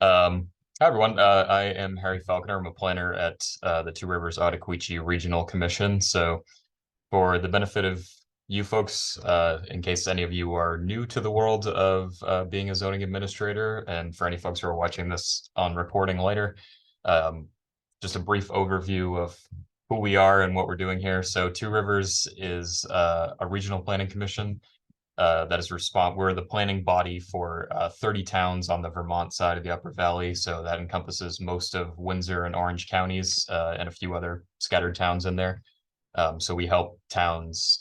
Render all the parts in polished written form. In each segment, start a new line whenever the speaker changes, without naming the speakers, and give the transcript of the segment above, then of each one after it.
Hi everyone. I am Harry Falconer. I'm a planner at the Two Rivers Ottaquechee Regional Commission. So, for the benefit of you folks, in case any of you are new to the world of being a zoning administrator, and for any folks who are watching this on recording later, um, just a brief overview of who we are and what we're doing here. So, Two Rivers is a regional planning commission that is we're the planning body for 30 towns on the Vermont side of the Upper Valley. So that encompasses most of Windsor and Orange counties and a few other scattered towns in there. So we help towns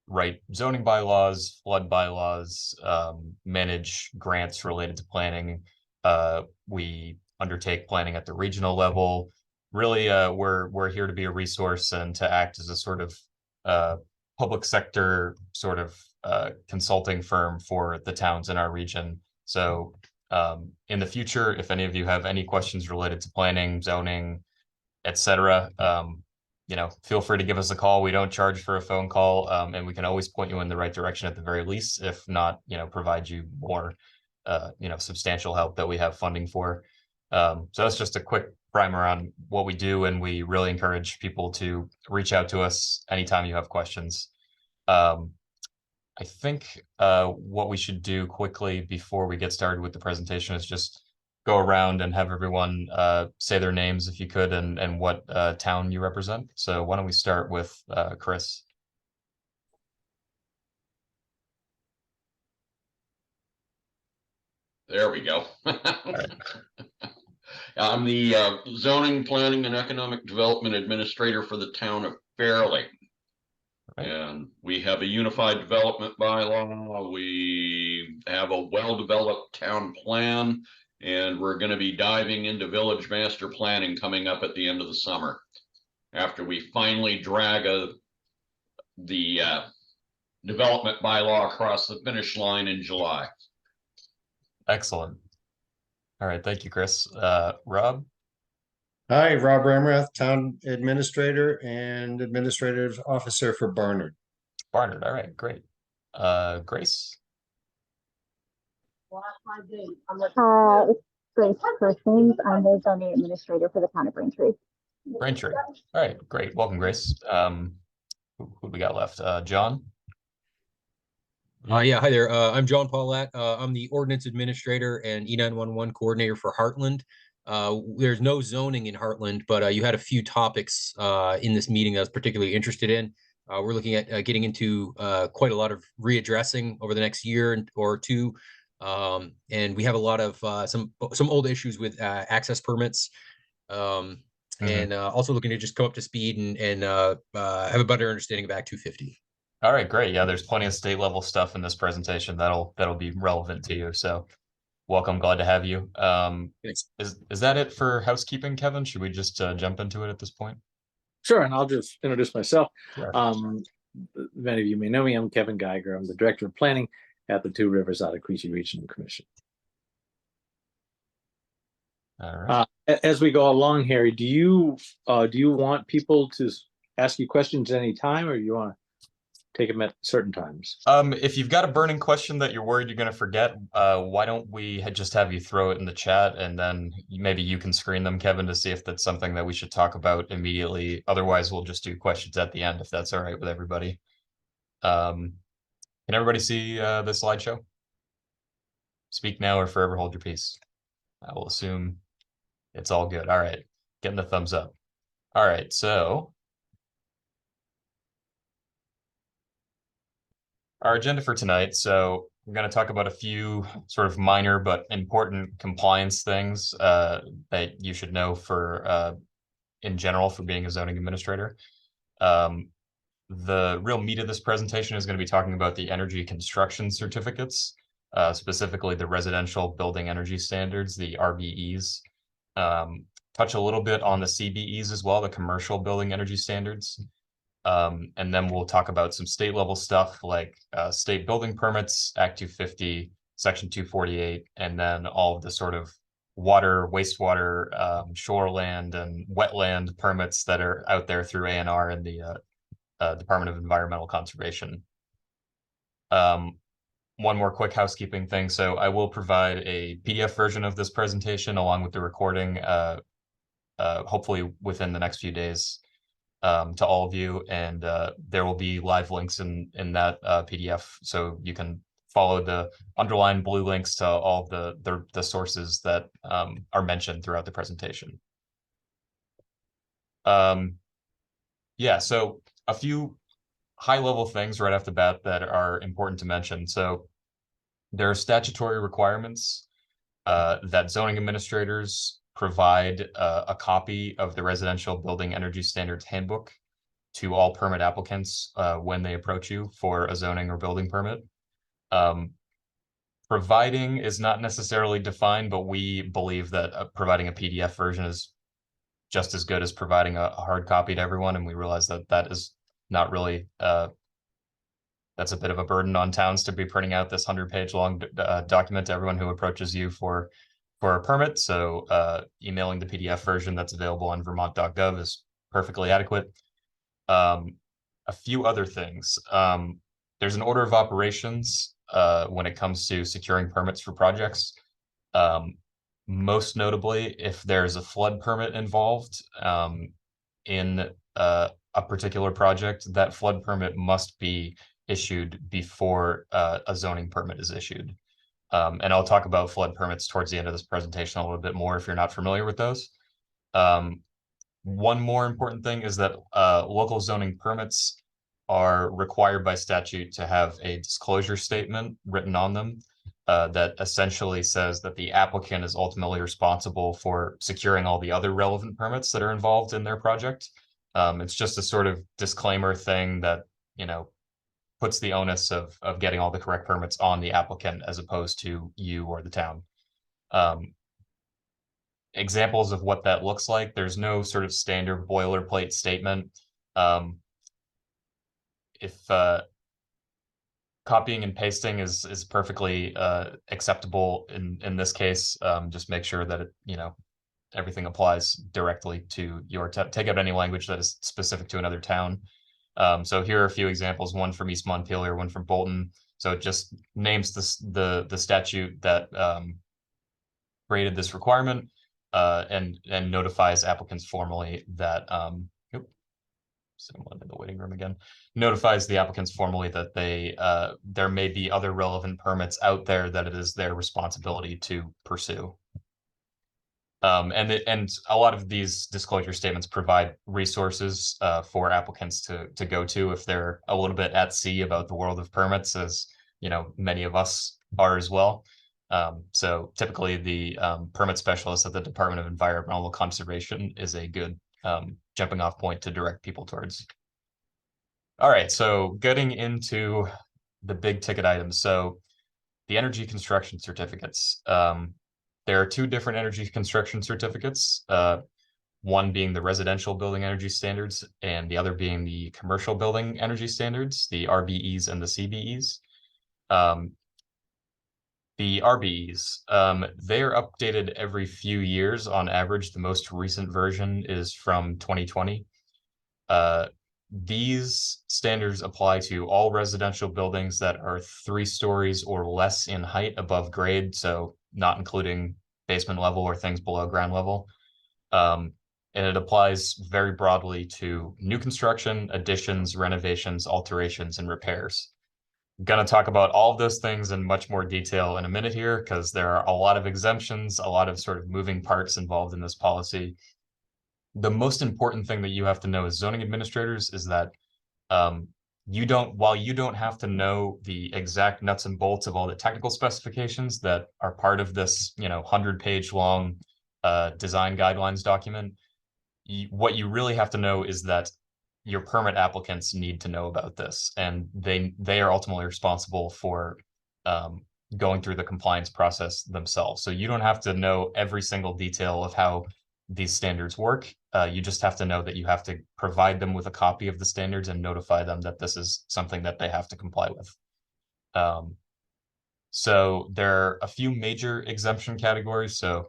write zoning bylaws, flood bylaws, manage grants related to planning. We undertake planning at the regional level. Really, we're here to be a resource and to act as a sort of public sector sort of consulting firm for the towns in our region. So in the future, if any of you have any questions related to planning, zoning, etc., feel free to give us a call. We don't charge for a phone call, and we can always point you in the right direction at the very least, if not, provide you more, substantial help that we have funding for. So that's just a quick primer on what we do, and we really encourage people to reach out to us anytime you have questions. I think what we should do quickly before we get started with the presentation is just go around and have everyone say their names if you could, and what town you represent. So why don't we start with Chris?
There we go.
Right.
I'm the zoning, planning, and economic development administrator for the town of Fairleigh. Right. And we have a unified development bylaw. We have a well-developed town plan, and we're going to be diving into village master planning coming up at the end of the summer, after we finally drag the development bylaw across the finish line in July.
Excellent. All right, thank you, Chris. Rob?
Hi, Rob Ramrath, Town Administrator and Administrative Officer for Barnard.
Barnard, all right, great. Grace?
Grace Perkins. I'm the zoning administrator for the town of Braintree.
Braintree. All right, great. Welcome, Grace. Who we got left? John?
Yeah, hi there. I'm John Paulette. I'm the ordinance administrator and E911 coordinator for Heartland. There's no zoning in Heartland, but you had a few topics in this meeting that I was particularly interested in. We're looking at getting into quite a lot of readdressing over the next year or two. And we have a lot of some old issues with access permits. And also looking to just come up to speed and have a better understanding of Act 250.
All right, great. Yeah, there's plenty of state level stuff in this presentation that'll be relevant to you. So welcome, glad to have you.
Thanks.
Is that it for housekeeping, Kevin? Should we just jump into it at this point?
Sure, and I'll just introduce myself.
Sure.
Many of you may know me. I'm Kevin Geiger. I'm the Director of Planning at the Two Rivers Ottaquechee Regional Commission.
All right.
As we go along, Harry, do you want people to ask you questions any time, or do you want to take them at certain times?
If you've got a burning question that you're worried you're going to forget, why don't we just have you throw it in the chat, and then maybe you can screen them, Kevin, to see if that's something that we should talk about immediately. Otherwise, we'll just do questions at the end, if that's all right with everybody. Can everybody see the slideshow? Speak now or forever hold your peace. I will assume it's all good. All right, getting the thumbs up. All right, so our agenda for tonight. So we're going to talk about a few sort of minor but important compliance things that you should know for in general for being a zoning administrator. The real meat of this presentation is going to be talking about the energy construction certificates, specifically the residential building energy standards, the RBES. Touch a little bit on the CBEs as well, the commercial building energy standards. And then we'll talk about some state level stuff like state building permits, Act 250, Section 248, and then all of the sort of water, wastewater, shoreland, and wetland permits that are out there through ANR and the Department of Environmental Conservation. one more quick housekeeping thing. So I will provide a PDF version of this presentation along with the recording, hopefully within the next few days, to all of you. And there will be live links in that PDF, so you can follow the underlined blue links to all of the sources that are mentioned throughout the presentation. Yeah, so a few high-level things right off the bat that are important to mention. So there are statutory requirements that zoning administrators provide a copy of the Residential Building Energy Standards Handbook to all permit applicants when they approach you for a zoning or building permit. Providing is not necessarily defined, but we believe that providing a PDF version is just as good as providing a hard copy to everyone, and we realize that that is not really that's a bit of a burden on towns to be printing out this 100-page long document to everyone who approaches you for a permit. So emailing the PDF version that's available on vermont.gov is perfectly adequate. A few other things. There's an order of operations when it comes to securing permits for projects. Most notably, if there's a flood permit involved in a particular project, that flood permit must be issued before a zoning permit is issued. And I'll talk about flood permits towards the end of this presentation a little bit more if you're not familiar with those. One more important thing is that local zoning permits are required by statute to have a disclosure statement written on them that essentially says that the applicant is ultimately responsible for securing all the other relevant permits that are involved in their project. It's just a sort of disclaimer thing that, you know, puts the onus of getting all the correct permits on the applicant as opposed to you or the town. Examples of what that looks like, there's no sort of standard boilerplate statement. If copying and pasting is perfectly acceptable in this case, just make sure that it, you know, everything applies directly to your take out any language that is specific to another town. So here are a few examples, one from East Montpelier, one from Bolton. So it just names the statute that created this requirement and notifies applicants formally that someone in the waiting room again, notifies the applicants formally that there may be other relevant permits out there that it is their responsibility to pursue. And a lot of these disclosure statements provide resources for applicants to go to if they're a little bit at sea about the world of permits, as you know, many of us are as well. So typically the permit specialist at the Department of Environmental Conservation is a good jumping off point to direct people towards. All right, so getting into the big ticket items. So the energy construction certificates. There are two different energy construction certificates, one being the Residential Building Energy Standards and the other being the Commercial Building Energy Standards, the RBES and the CBEs. The RBEs, they are updated every few years on average. The most recent version is from 2020. These standards apply to all residential buildings that are 3 stories or less in height above grade, so not including basement level or things below ground level. And it applies very broadly to new construction, additions, renovations, alterations, and repairs. I'm going to talk about all of those things in much more detail in a minute here, because there are a lot of exemptions, a lot of sort of moving parts involved in this policy. The most important thing that you have to know as zoning administrators is that while you don't have to know the exact nuts and bolts of all the technical specifications that are part of this, you know, 100-page long design guidelines document, what you really have to know is that your permit applicants need to know about this, and they are ultimately responsible for going through the compliance process themselves. So you don't have to know every single detail of how these standards work. You just have to know that you have to provide them with a copy of the standards and notify them that this is something that they have to comply with. So there are a few major exemption categories. So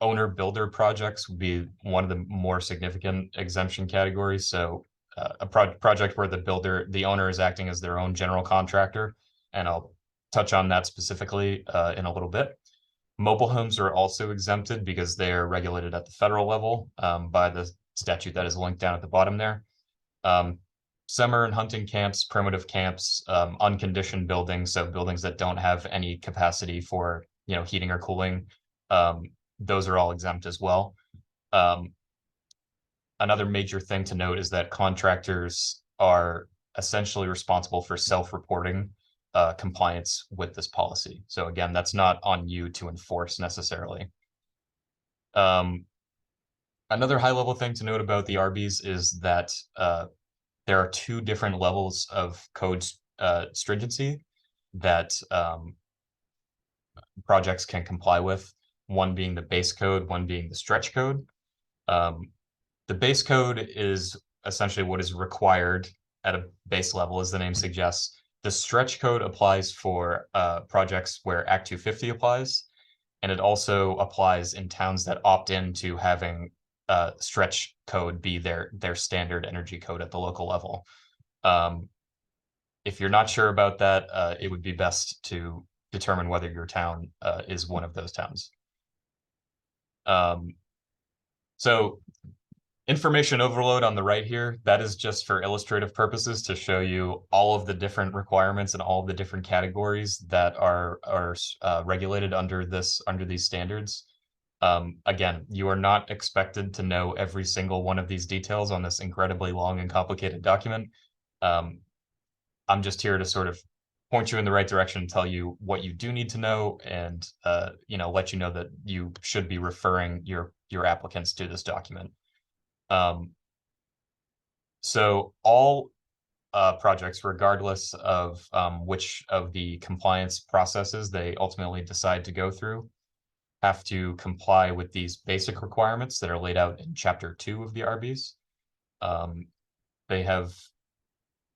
owner builder projects would be one of the more significant exemption categories. So a project where the owner is acting as their own general contractor, and I'll touch on that specifically in a little bit. Mobile homes are also exempted because they are regulated at the federal level by the statute that is linked down at the bottom there. Summer and hunting camps, primitive camps, unconditioned buildings, so buildings that don't have any capacity for heating or cooling, those are all exempt as well. Another major thing to note is that contractors are essentially responsible for self-reporting compliance with this policy. So again, that's not on you to enforce necessarily. Another high-level thing to note about the RBES is that there are two different levels of code stringency that projects can comply with, one being the base code, one being the stretch code. The base code is essentially what is required at a base level, as the name suggests. The stretch code applies for projects where Act 250 applies, and it also applies in towns that opt into having stretch code be their standard energy code at the local level. If you're not sure about that, it would be best to determine whether your town is one of those towns. So information overload on the right here, that is just for illustrative purposes to show you all of the different requirements and all of the different categories that are regulated under these standards. Again, you are not expected to know every single one of these details on this incredibly long and complicated document. I'm just here to sort of point you in the right direction and tell you what you do need to know, and let you know that you should be referring your applicants to this document. So all projects, regardless of which of the compliance processes they ultimately decide to go through, have to comply with these basic requirements that are laid out in Chapter 2 of the RBES. They have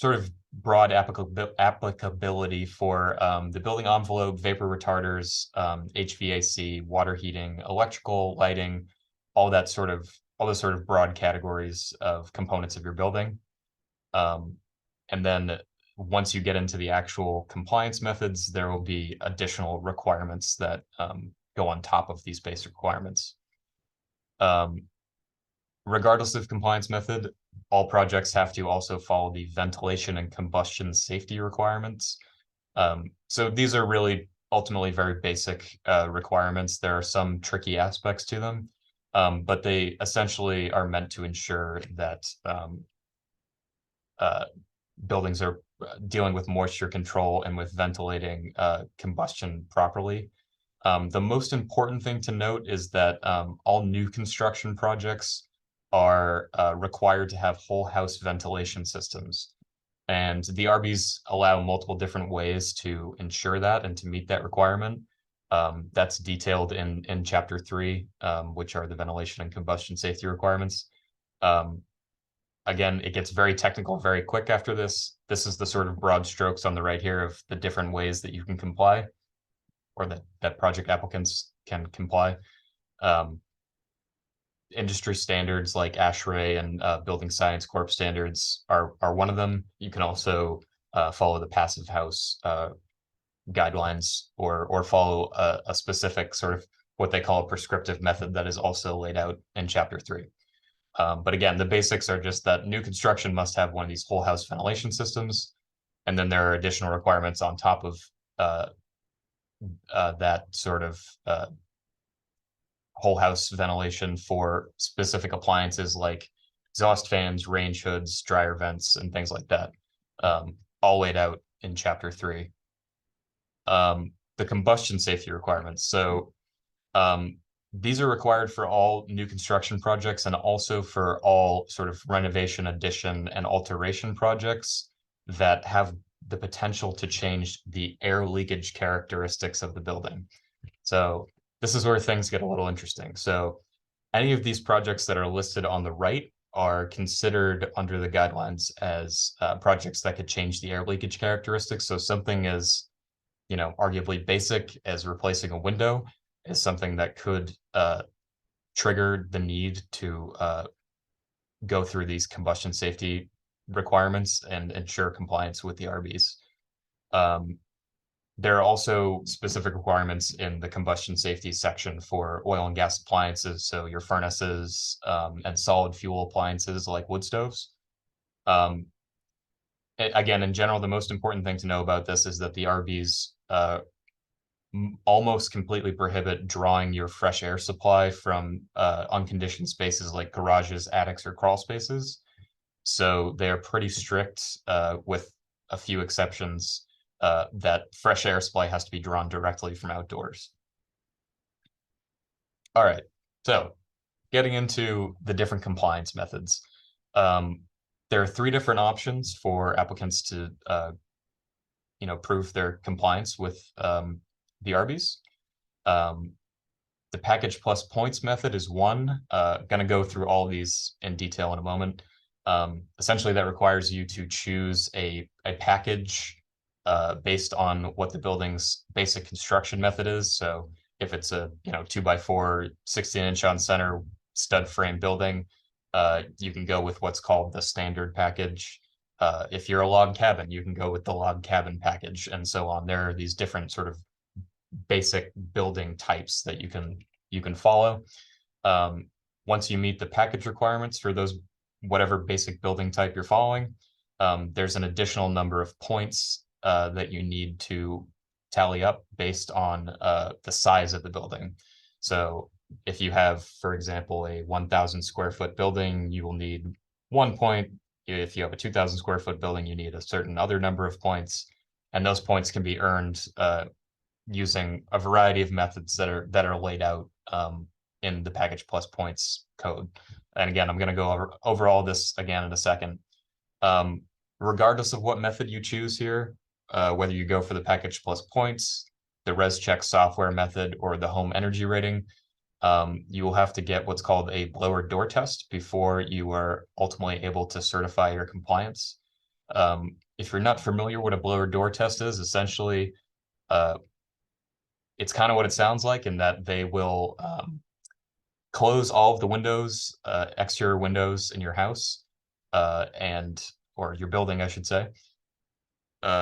sort of broad applicability for the building envelope, vapor retarders, HVAC, water heating, electrical, lighting, all those sort of broad categories of components of your building. And then once you get into the actual compliance methods, there will be additional requirements that go on top of these basic requirements. Regardless of compliance method, all projects have to also follow the ventilation and combustion safety requirements. So these are really ultimately very basic requirements. There are some tricky aspects to them, but they essentially are meant to ensure that buildings are dealing with moisture control and with ventilating combustion properly. The most important thing to note is that all new construction projects are required to have whole house ventilation systems. And the RBES allow multiple different ways to ensure that and to meet that requirement. That's detailed in Chapter 3, which are the ventilation and combustion safety requirements. Again, it gets very technical very quick after this. This is the sort of broad strokes on the right here of the different ways that you can comply, or that project applicants can comply. Industry standards like ASHRAE and Building Science Corp standards are one of them. You can also follow the passive house guidelines, or follow a specific sort of what they call a prescriptive method that is also laid out in Chapter 3. But again, the basics are just that new construction must have one of these whole house ventilation systems, and then there are additional requirements on top of that sort of whole house ventilation for specific appliances like exhaust fans, range hoods, dryer vents, and things like that, all laid out in Chapter 3. The combustion safety requirements. So these are required for all new construction projects and also for all sort of renovation, addition, and alteration projects that have the potential to change the air leakage characteristics of the building. So this is where things get a little interesting. So any of these projects that are listed on the right are considered under the guidelines as projects that could change the air leakage characteristics. So something as, arguably basic as replacing a window is something that could trigger the need to go through these combustion safety requirements and ensure compliance with the RBES. There are also specific requirements in the combustion safety section for oil and gas appliances, so your furnaces and solid fuel appliances like wood stoves. Again, in general, the most important thing to know about this is that the RBs almost completely prohibit drawing your fresh air supply from unconditioned spaces like garages, attics, or crawl spaces. So they are pretty strict with a few exceptions that fresh air supply has to be drawn directly from outdoors. All right, so getting into the different compliance methods. There are 3 different options for applicants to prove their compliance with the RBES. The package plus points method is one. Going to go through all of these in detail in a moment. Essentially, that requires you to choose a package based on what the building's basic construction method is. So if it's a 2x4, 16-inch on center stud frame building, you can go with what's called the standard package. If you're a log cabin, you can go with the log cabin package, and so on. There are these different sort of basic building types that you can follow. Once you meet the package requirements for those whatever basic building type you're following, there's an additional number of points that you need to tally up based on the size of the building. So if you have, for example, a 1,000 square foot building, you will need 1 point. If you have a 2,000 square foot building, you need a certain other number of points, and those points can be earned using a variety of methods that are laid out in the package plus points code. And again, I'm going to go over all this again in a second. Regardless of what method you choose here, whether you go for the package plus points, the ResCheck software method, or the home energy rating, you will have to get what's called a blower door test before you are ultimately able to certify your compliance. If you're not familiar what a blower door test is, essentially, it's kind of what it sounds like, in that they will close all of the windows, exterior windows in your house, or your building, I should say.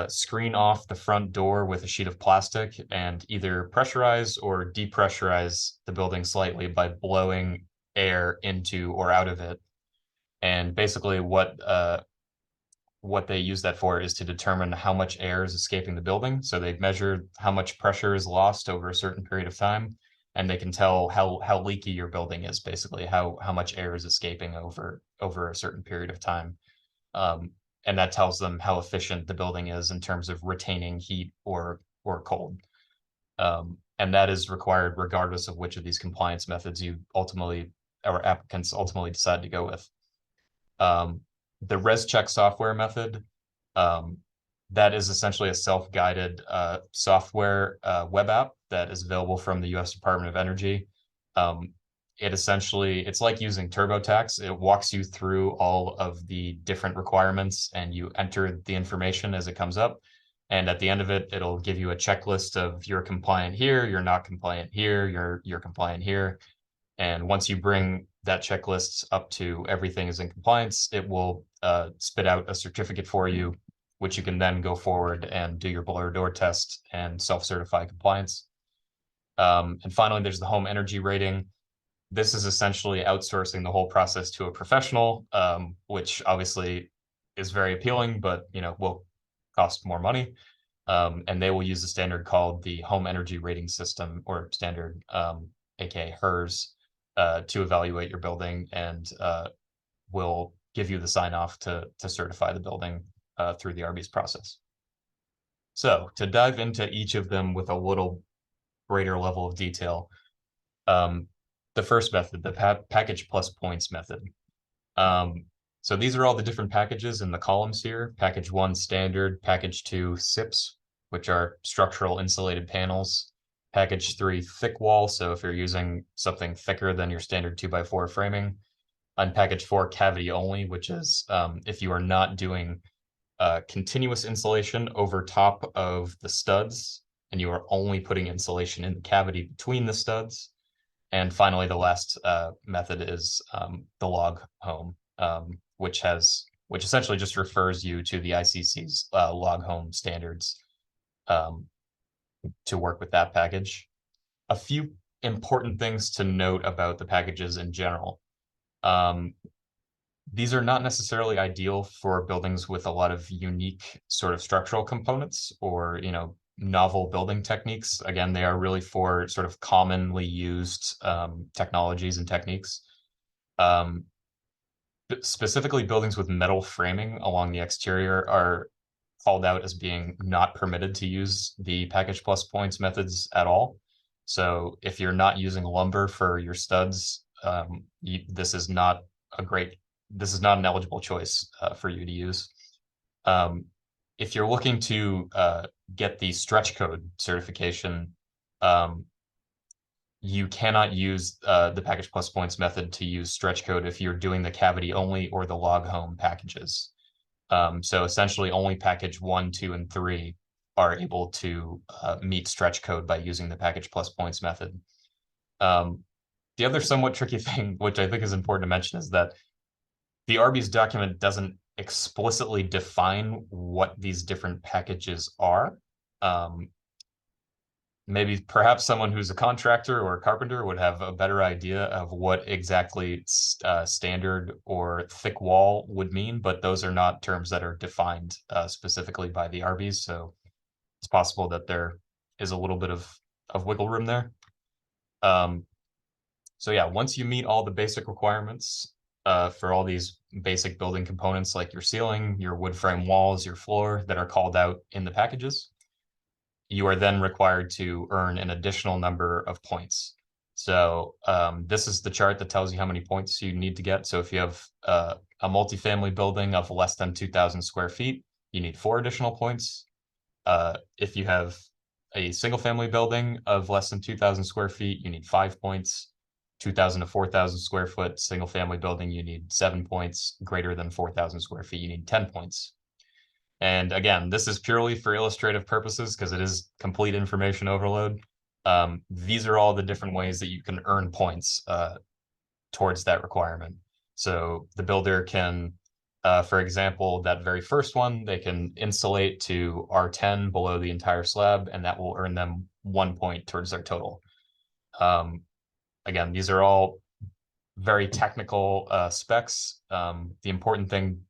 Screen off the front door with a sheet of plastic, and either pressurize or depressurize the building slightly by blowing air into or out of it. And basically what they use that for is to determine how much air is escaping the building. So they measure how much pressure is lost over a certain period of time, and they can tell how leaky your building is, basically how much air is escaping over a certain period of time. And that tells them how efficient the building is in terms of retaining heat or cold. And that is required regardless of which of these compliance methods applicants ultimately decide to go with. The ResCheck software method, that is essentially a self-guided software web app that is available from the U.S. Department of Energy. It's like using TurboTax. It walks you through all of the different requirements, and you enter the information as it comes up. And at the end of it, it'll give you a checklist of you're compliant here, you're not compliant here, you're compliant here. And once you bring that checklist up to everything is in compliance, it will spit out a certificate for you, which you can then go forward and do your blower door test and self-certify compliance. And finally, there's the home energy rating. This is essentially outsourcing the whole process to a professional, which obviously is very appealing, but will cost more money. And they will use a standard called the Home Energy Rating System, or standard, aka HERS, to evaluate your building, and will give you the sign off to certify the building through the RBES process. So to dive into each of them with a little greater level of detail, the first method, the package plus points method. So these are all the different packages in the columns here. Package 1, standard. Package 2, SIPs, which are structural insulated panels. Package 3, thick wall. So if you're using something thicker than your standard 2x4 framing. And package 4, cavity only, which is if you are not doing continuous insulation over top of the studs, and you are only putting insulation in the cavity between the studs. And finally, the last method is the log home, which essentially just refers you to the ICC's log home standards. to work with that package. A few important things to note about the packages in general. These are not necessarily ideal for buildings with a lot of unique sort of structural components or, novel building techniques. Again, they are really for sort of commonly used technologies and techniques. Specifically, buildings with metal framing along the exterior are called out as being not permitted to use the package plus points methods at all. So if you're not using lumber for your studs, this is not an eligible choice for you to use. If you're looking to get the stretch code certification, you cannot use the package plus points method to use stretch code if you're doing the cavity only or the log home packages. So essentially only package 1, 2, and 3 are able to meet stretch code by using the package plus points method. The other somewhat tricky thing, which I think is important to mention, is that the RBES document doesn't explicitly define what these different packages are. Maybe perhaps someone who's a contractor or a carpenter would have a better idea of what exactly standard or thick wall would mean, but those are not terms that are defined specifically by the RBES. So it's possible that there is a little bit of wiggle room there. So yeah, once you meet all the basic requirements for all these basic building components like your ceiling, your wood frame walls, your floor that are called out in the packages, you are then required to earn an additional number of points. So this is the chart that tells you how many points you need to get. So if you have a multifamily building of less than 2,000 square feet, you need 4 additional points. If you have a single family building of less than 2,000 square feet, you need 5 points. 2,000 to 4,000 square foot single family building, you need 7 points. Greater than 4,000 square feet, you need 10 points. And again, this is purely for illustrative purposes because it is complete information overload. These are all the different ways that you can earn points towards that requirement. So the builder can, for example, that very first one, they can insulate to R10 below the entire slab, and that will earn them 1 point towards their total. Again, these are all very technical specs. The important thing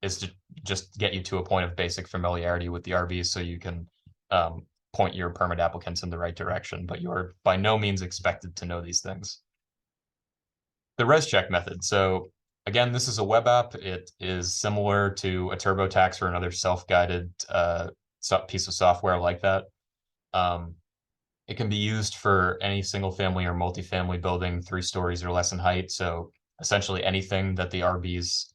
is to just get you to a point of basic familiarity with the RBES so you can point your permit applicants in the right direction, but you're by no means expected to know these things. The ResCheck method. So again, this is a web app. It is similar to a TurboTax or another self-guided piece of software like that. It can be used for any single family or multifamily building 3 stories or less in height. So essentially anything that the RBES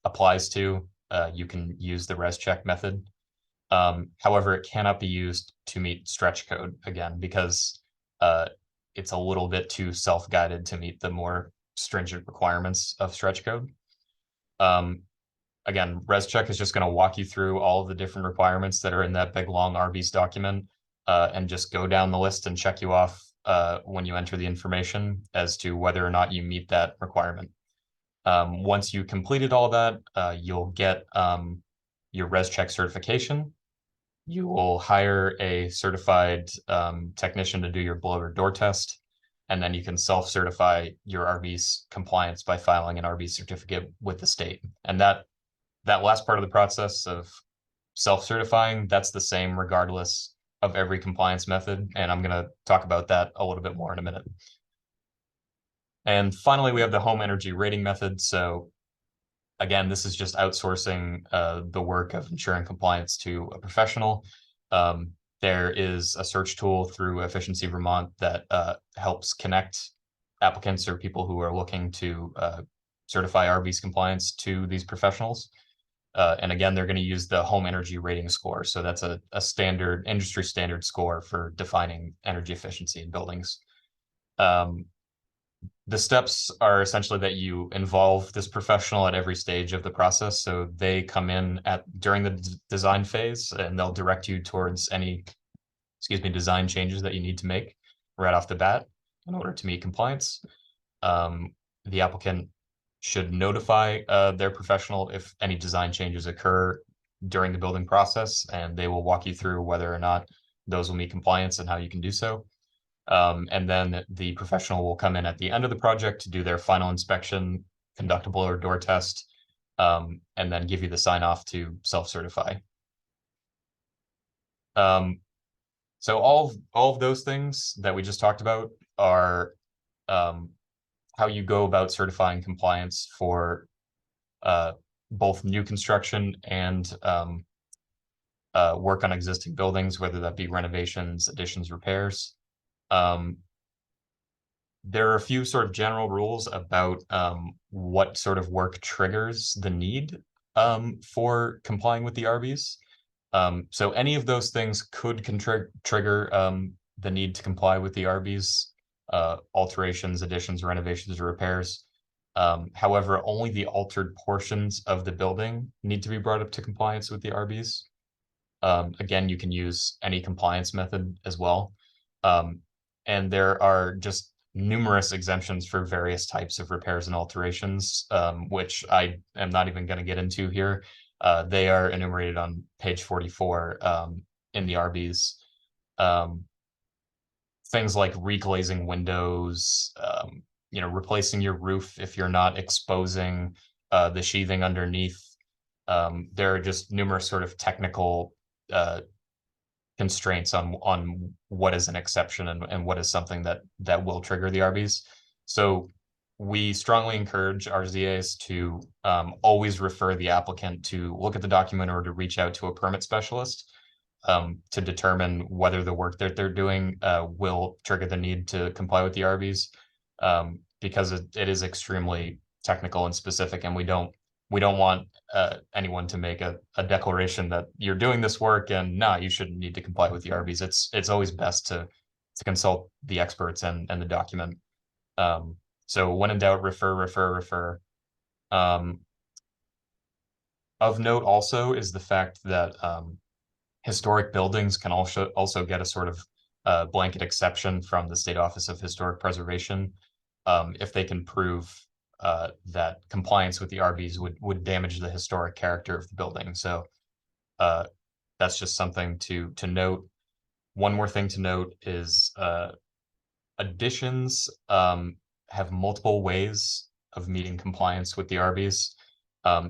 applies to, you can use the ResCheck method. However, it cannot be used to meet stretch code, again, because it's a little bit too self-guided to meet the more stringent requirements of stretch code. Again, ResCheck is just going to walk you through all of the different requirements that are in that big long RBES document and just go down the list and check you off when you enter the information as to whether or not you meet that requirement. Once you completed all that, you'll get your ResCheck certification. You will hire a certified technician to do your blower door test, and then you can self-certify your RBES compliance by filing an RBES certificate with the state. And that last part of the process of self-certifying, that's the same regardless of every compliance method, and I'm going to talk about that a little bit more in a minute. And finally, we have the home energy rating method. So again, this is just outsourcing the work of ensuring compliance to a professional. There is a search tool through Efficiency Vermont that helps connect applicants or people who are looking to certify RBES compliance to these professionals. And again, they're going to use the home energy rating score. So that's a standard industry standard score for defining energy efficiency in buildings. The steps are essentially that you involve this professional at every stage of the process. So they come in during the design phase and they'll direct you towards any, design changes that you need to make right off the bat in order to meet compliance. The applicant should notify their professional if any design changes occur during the building process, and they will walk you through whether or not those will meet compliance and how you can do so. And then the professional will come in at the end of the project to do their final inspection, conduct a blower door test, and then give you the sign off to self-certify. So all of those things that we just talked about are how you go about certifying compliance for both new construction and work on existing buildings, whether that be renovations, additions, repairs. There are a few sort of general rules about what sort of work triggers the need for complying with the RBES. So any of those things could trigger the need to comply with the RBES, alterations, additions, renovations, or repairs. However, only the altered portions of the building need to be brought up to compliance with the RBES. Again, you can use any compliance method as well. And there are just numerous exemptions for various types of repairs and alterations, which I am not even going to get into here. They are enumerated on page 44 in the RBES. Things like reglazing windows, replacing your roof if you're not exposing the sheathing underneath. There are just numerous sort of technical constraints on what is an exception and what is something that will trigger the RBES. So we strongly encourage our ZAs to always refer the applicant to look at the document or to reach out to a permit specialist to determine whether the work that they're doing will trigger the need to comply with the RBES, because it is extremely technical and specific, and we don't want anyone to make a declaration that you're doing this work and you shouldn't need to comply with the RBES. It's always best to consult the experts and the document. So when in doubt, refer. Of note also is the fact that historic buildings can also get a sort of blanket exception from the State Office of Historic Preservation if they can prove that compliance with the RBES would damage the historic character of the building. So that's just something to note. One more thing to note is additions have multiple ways of meeting compliance with the RBES.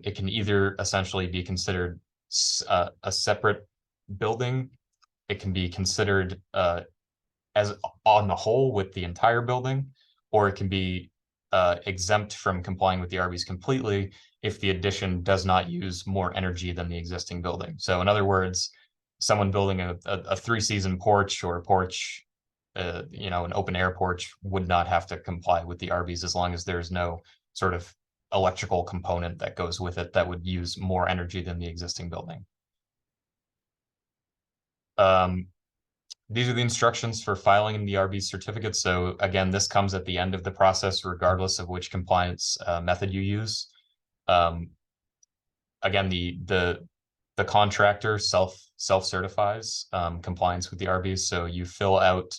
It can either essentially be considered a separate building. It can be considered as on the whole with the entire building, or it can be exempt from complying with the RBES completely if the addition does not use more energy than the existing building. So in other words, someone building a three-season porch or a porch, an open air porch would not have to comply with the RBES as long as there's no sort of electrical component that goes with it that would use more energy than the existing building. These are the instructions for filing the RBES certificate. So again, this comes at the end of the process, regardless of which compliance method you use. Again, the contractor self-certifies compliance with the RBES. So you fill out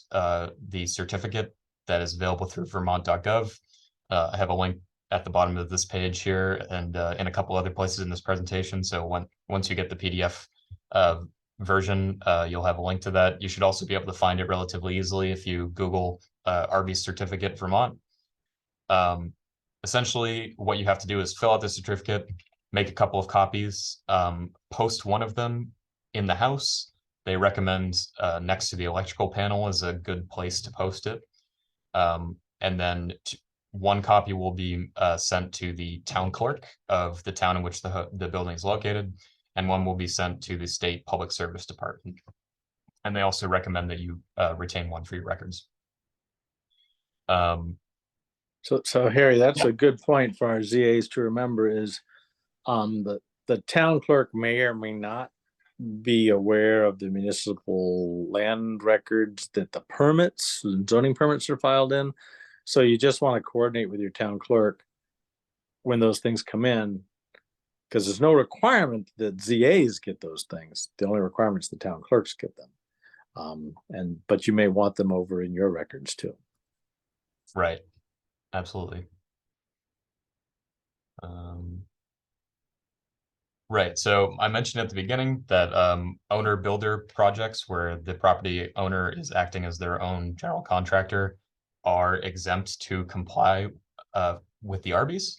the certificate that is available through vermont.gov. I have a link at the bottom of this page here and in a couple other places in this presentation. So once you get the PDF version, you'll have a link to that. You should also be able to find it relatively easily if you Google RBES certificate Vermont. Essentially, what you have to do is fill out the certificate, make a couple of copies, post one of them in the house. They recommend next to the electrical panel is a good place to post it. And then one copy will be sent to the town clerk of the town in which the building is located, and one will be sent to the state public service department. And they also recommend that you retain one for your records.
So Harry, that's a good point for our ZAs to remember is the town clerk may or may not be aware of the municipal land records that the permits, zoning permits are filed in. So you just want to coordinate with your town clerk when those things come in, because there's no requirement that ZAs get those things. The only requirement is the town clerks get them. But you may want them over in your records too.
Right. Absolutely. Right. So I mentioned at the beginning that owner builder projects where the property owner is acting as their own general contractor are exempt to comply with the RBES.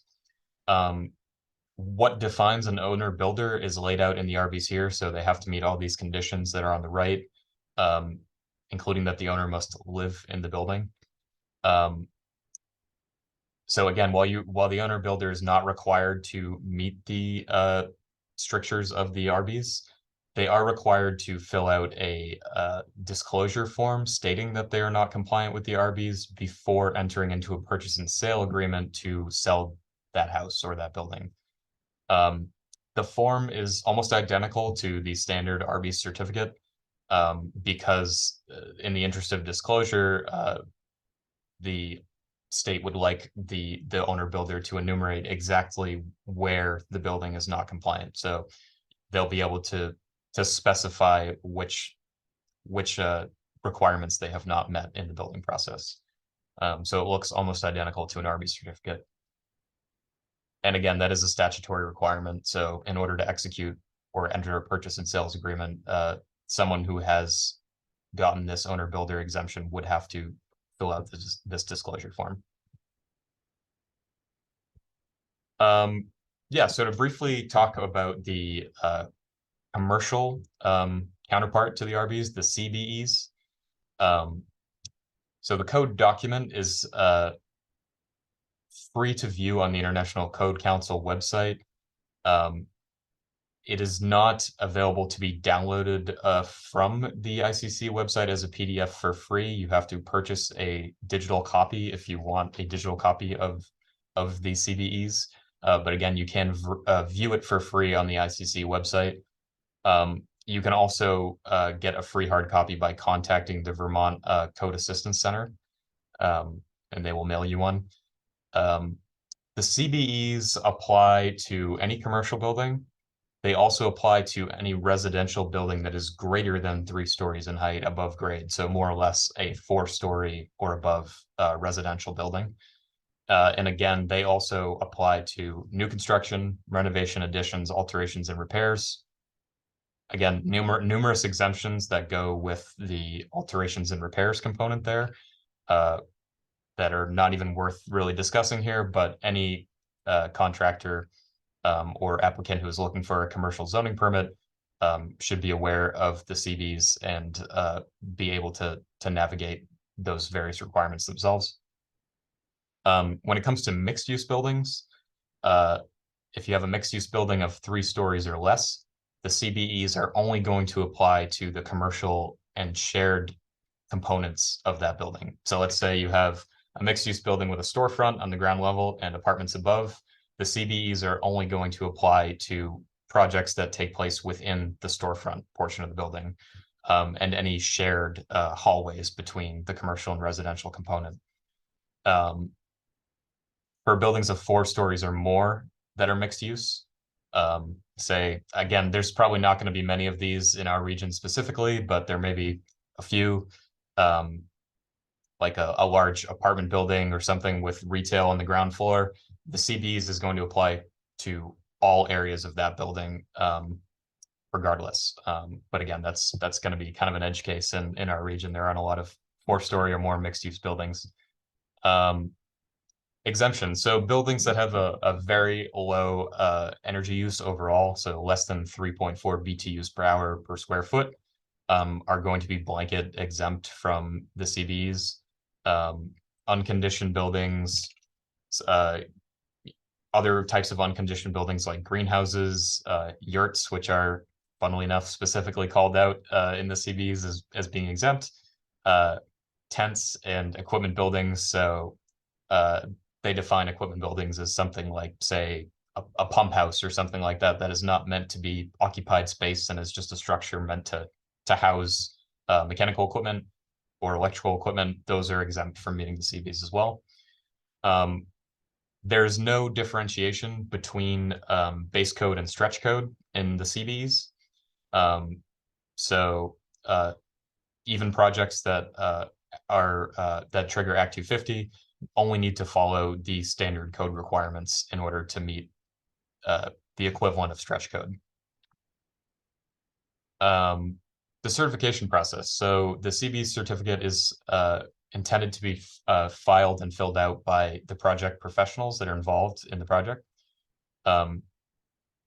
What defines an owner builder is laid out in the RBES here. So they have to meet all these conditions that are on the right, including that the owner must live in the building. So again, while the owner builder is not required to meet the strictures of the RBES, they are required to fill out a disclosure form stating that they are not compliant with the RBES before entering into a purchase and sale agreement to sell that house or that building. The form is almost identical to the standard RBES certificate because in the interest of disclosure, the state would like the owner builder to enumerate exactly where the building is not compliant. So they'll be able to specify which requirements they have not met in the building process. So it looks almost identical to an RBES certificate. And again, that is a statutory requirement. So in order to execute or enter a purchase and sales agreement, someone who has gotten this owner builder exemption would have to fill out this disclosure form. Yeah, so to briefly talk about the commercial counterpart to the RBES, the CBEs. So the code document is free to view on the International Code Council website. It is not available to be downloaded from the ICC website as a PDF for free. You have to purchase a digital copy if you want a digital copy of the CBEs. But again, you can view it for free on the ICC website. You can also get a free hard copy by contacting the Vermont Code Assistance Center, and they will mail you one. The CBEs apply to any commercial building. They also apply to any residential building that is greater than 3 stories in height above grade. So more or less a 4-story or above residential building. And again, they also apply to new construction, renovation, additions, alterations, and repairs. Again, numerous exemptions that go with the alterations and repairs component there that are not even worth really discussing here, but any contractor or applicant who is looking for a commercial zoning permit should be aware of the CBs and be able to navigate those various requirements themselves. When it comes to mixed use buildings, if you have a mixed use building of 3 stories or less, the CBEs are only going to apply to the commercial and shared components of that building. So let's say you have a mixed use building with a storefront on the ground level and apartments above. The CBEs are only going to apply to projects that take place within the storefront portion of the building and any shared hallways between the commercial and residential component. For buildings of 4 stories or more that are mixed use, say, again, there's probably not going to be many of these in our region specifically, but there may be a few, like a large apartment building or something with retail on the ground floor. The CBs is going to apply to all areas of that building, regardless. But again, that's going to be kind of an edge case in our region. There aren't a lot of 4-story or more mixed use buildings. Exemptions. So buildings that have a very low energy use overall, so less than 3.4 BTUs per hour per square foot, are going to be blanket exempt from the CBs. Unconditioned buildings, other types of unconditioned buildings like greenhouses, yurts, which are funnily enough specifically called out in the CBs as being exempt, tents and equipment buildings. So they define equipment buildings as something like, say, a pump house or something like that, that is not meant to be occupied space and is just a structure meant to house mechanical equipment or electrical equipment. Those are exempt from meeting the CBs as well. There's no differentiation between base code and stretch code in the CBs. So even projects that that trigger Act 250 only need to follow the standard code requirements in order to meet the the equivalent of stretch code. The certification process. So the CB certificate is intended to be filed and filled out by the project professionals that are involved in the project.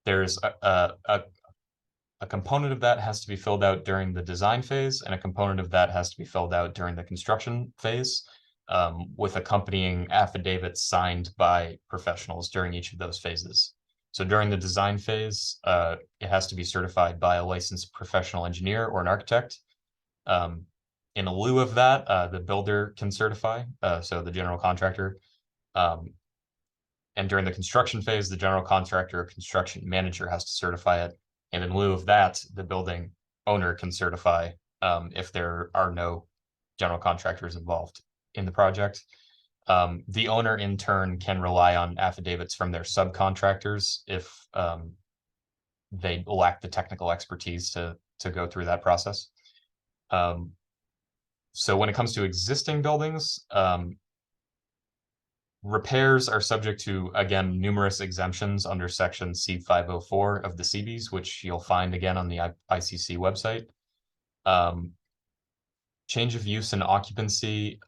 There's a component of that has to be filled out during the design phase, and a component of that has to be filled out during the construction phase, with accompanying affidavits signed by professionals during each of those phases. So during the design phase, it has to be certified by a licensed professional engineer or an architect. In lieu of that, the builder can certify, so the general contractor. And during the construction phase, the general contractor or construction manager has to certify it. And in lieu of that, the building owner can certify if there are no general contractors involved in the project. The owner in turn can rely on affidavits from their subcontractors if they lack the technical expertise to go through that process. So when it comes to existing buildings, repairs are subject to, again, numerous exemptions under section C504 of the CBs, which you'll find again on the ICC website. Change of use and occupancy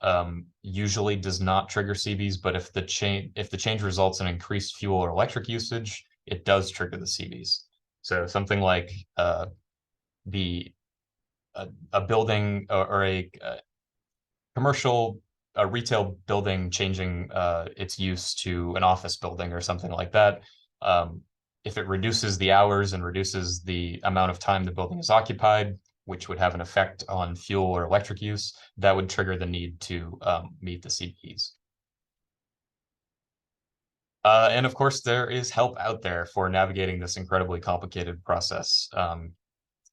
usually does not trigger CBs, but if the change results in increased fuel or electric usage, it does trigger the CBs. So something like a building or a commercial, a retail building changing its use to an office building or something like that. If it reduces the hours and reduces the amount of time the building is occupied, which would have an effect on fuel or electric use, that would trigger the need to meet the CBs. And of course, there is help out there for navigating this incredibly complicated process.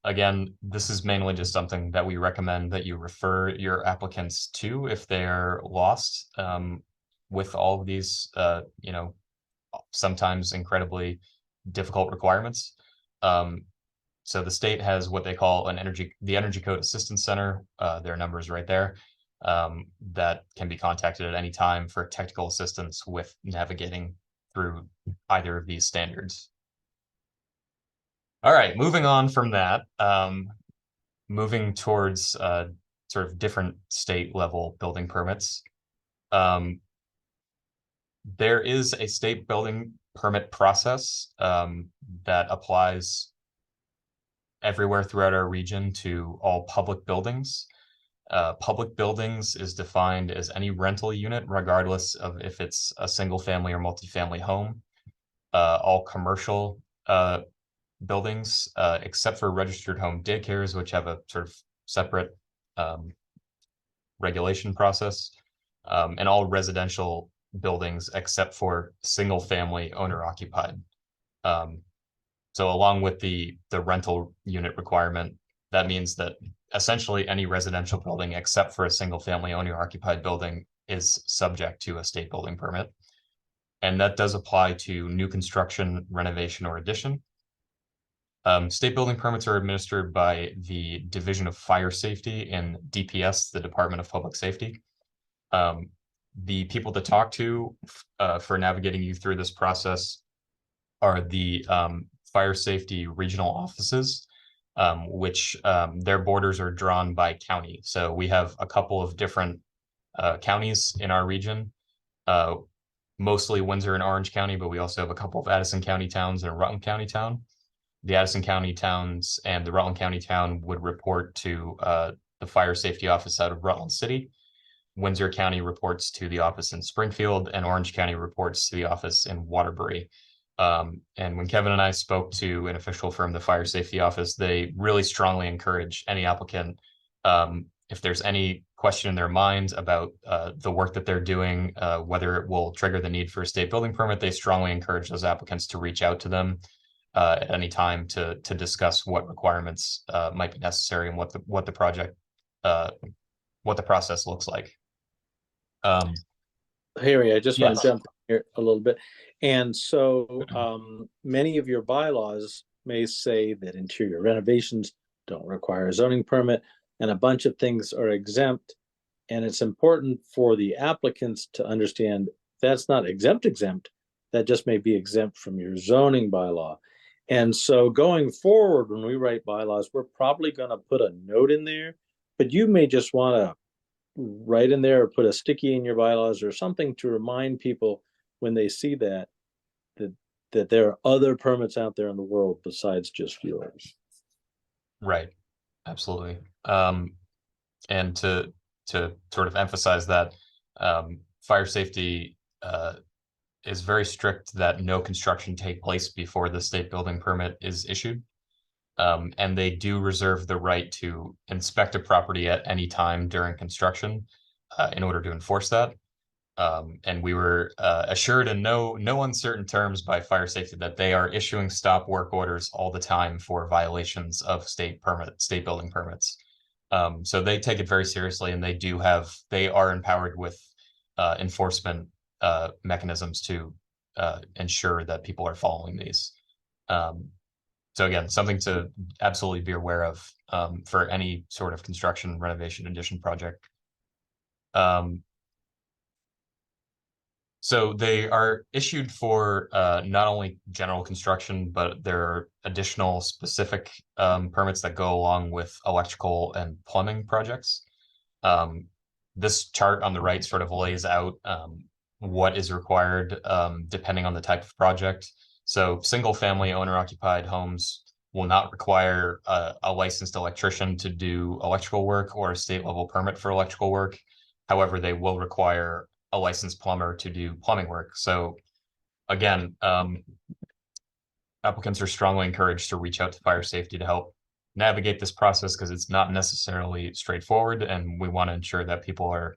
Again, this is mainly just something that we recommend that you refer your applicants to if they're lost with all of these, sometimes incredibly difficult requirements. So the state has what they call the Energy Code Assistance Center. Their number is right there. That can be contacted at any time for technical assistance with navigating through either of these standards. All right, moving on from that, moving towards sort of different state level building permits. There is a state building permit process that applies everywhere throughout our region to all public buildings. Public buildings is defined as any rental unit, regardless of if it's a single family or multifamily home. All commercial buildings, except for registered home daycares, which have a sort of separate regulation process, and all residential buildings except for single family owner occupied. So along with the rental unit requirement, that means that essentially any residential building except for a single family owner occupied building is subject to a state building permit. And that does apply to new construction, renovation, or addition. State building permits are administered by the Division of Fire Safety and DPS, the Department of Public Safety. The people to talk to for navigating you through this process are the fire safety regional offices, which their borders are drawn by county. So we have a couple of different counties in our region, mostly Windsor and Orange County, but we also have a couple of Addison County towns and a Rutland County town. The Addison County towns and the Rutland County town would report to the fire safety office out of Rutland City. Windsor County reports to the office in Springfield, and Orange County reports to the office in Waterbury. And when Kevin and I spoke to an official from the fire safety office, they really strongly encourage any applicant, if there's any question in their mind about the work that they're doing, whether it will trigger the need for a state building permit, they strongly encourage those applicants to reach out to them at any time to discuss what requirements might be necessary and what the process looks like.
Harry, I just want
Yes.
to jump in here a little bit. And so many of your bylaws may say that interior renovations don't require a zoning permit and a bunch of things are exempt. And it's important for the applicants to understand that's not exempt. that just may be exempt from your zoning bylaw. And so going forward, when we write bylaws, we're probably going to put a note in there, but you may just want to write in there or put a sticky in your bylaws or something to remind people when they see that there are other permits out there in the world besides just yours.
Right. Absolutely. And to sort of emphasize that, fire safety is very strict that no construction take place before the state building permit is issued. And they do reserve the right to inspect a property at any time during construction in order to enforce that. And we were assured in no uncertain terms by fire safety that they are issuing stop work orders all the time for violations of state building permits. So they take it very seriously, and they are empowered with enforcement mechanisms to ensure that people are following these. So again, something to absolutely be aware of for any sort of construction, renovation, addition project. So they are issued for not only general construction, but there are additional specific permits that go along with electrical and plumbing projects. This chart on the right sort of lays out what is required depending on the type of project. So single family owner occupied homes will not require a licensed electrician to do electrical work or a state level permit for electrical work. However, they will require a licensed plumber to do plumbing work. So again, applicants are strongly encouraged to reach out to fire safety to help navigate this process, because it's not necessarily straightforward, and we want to ensure that people are,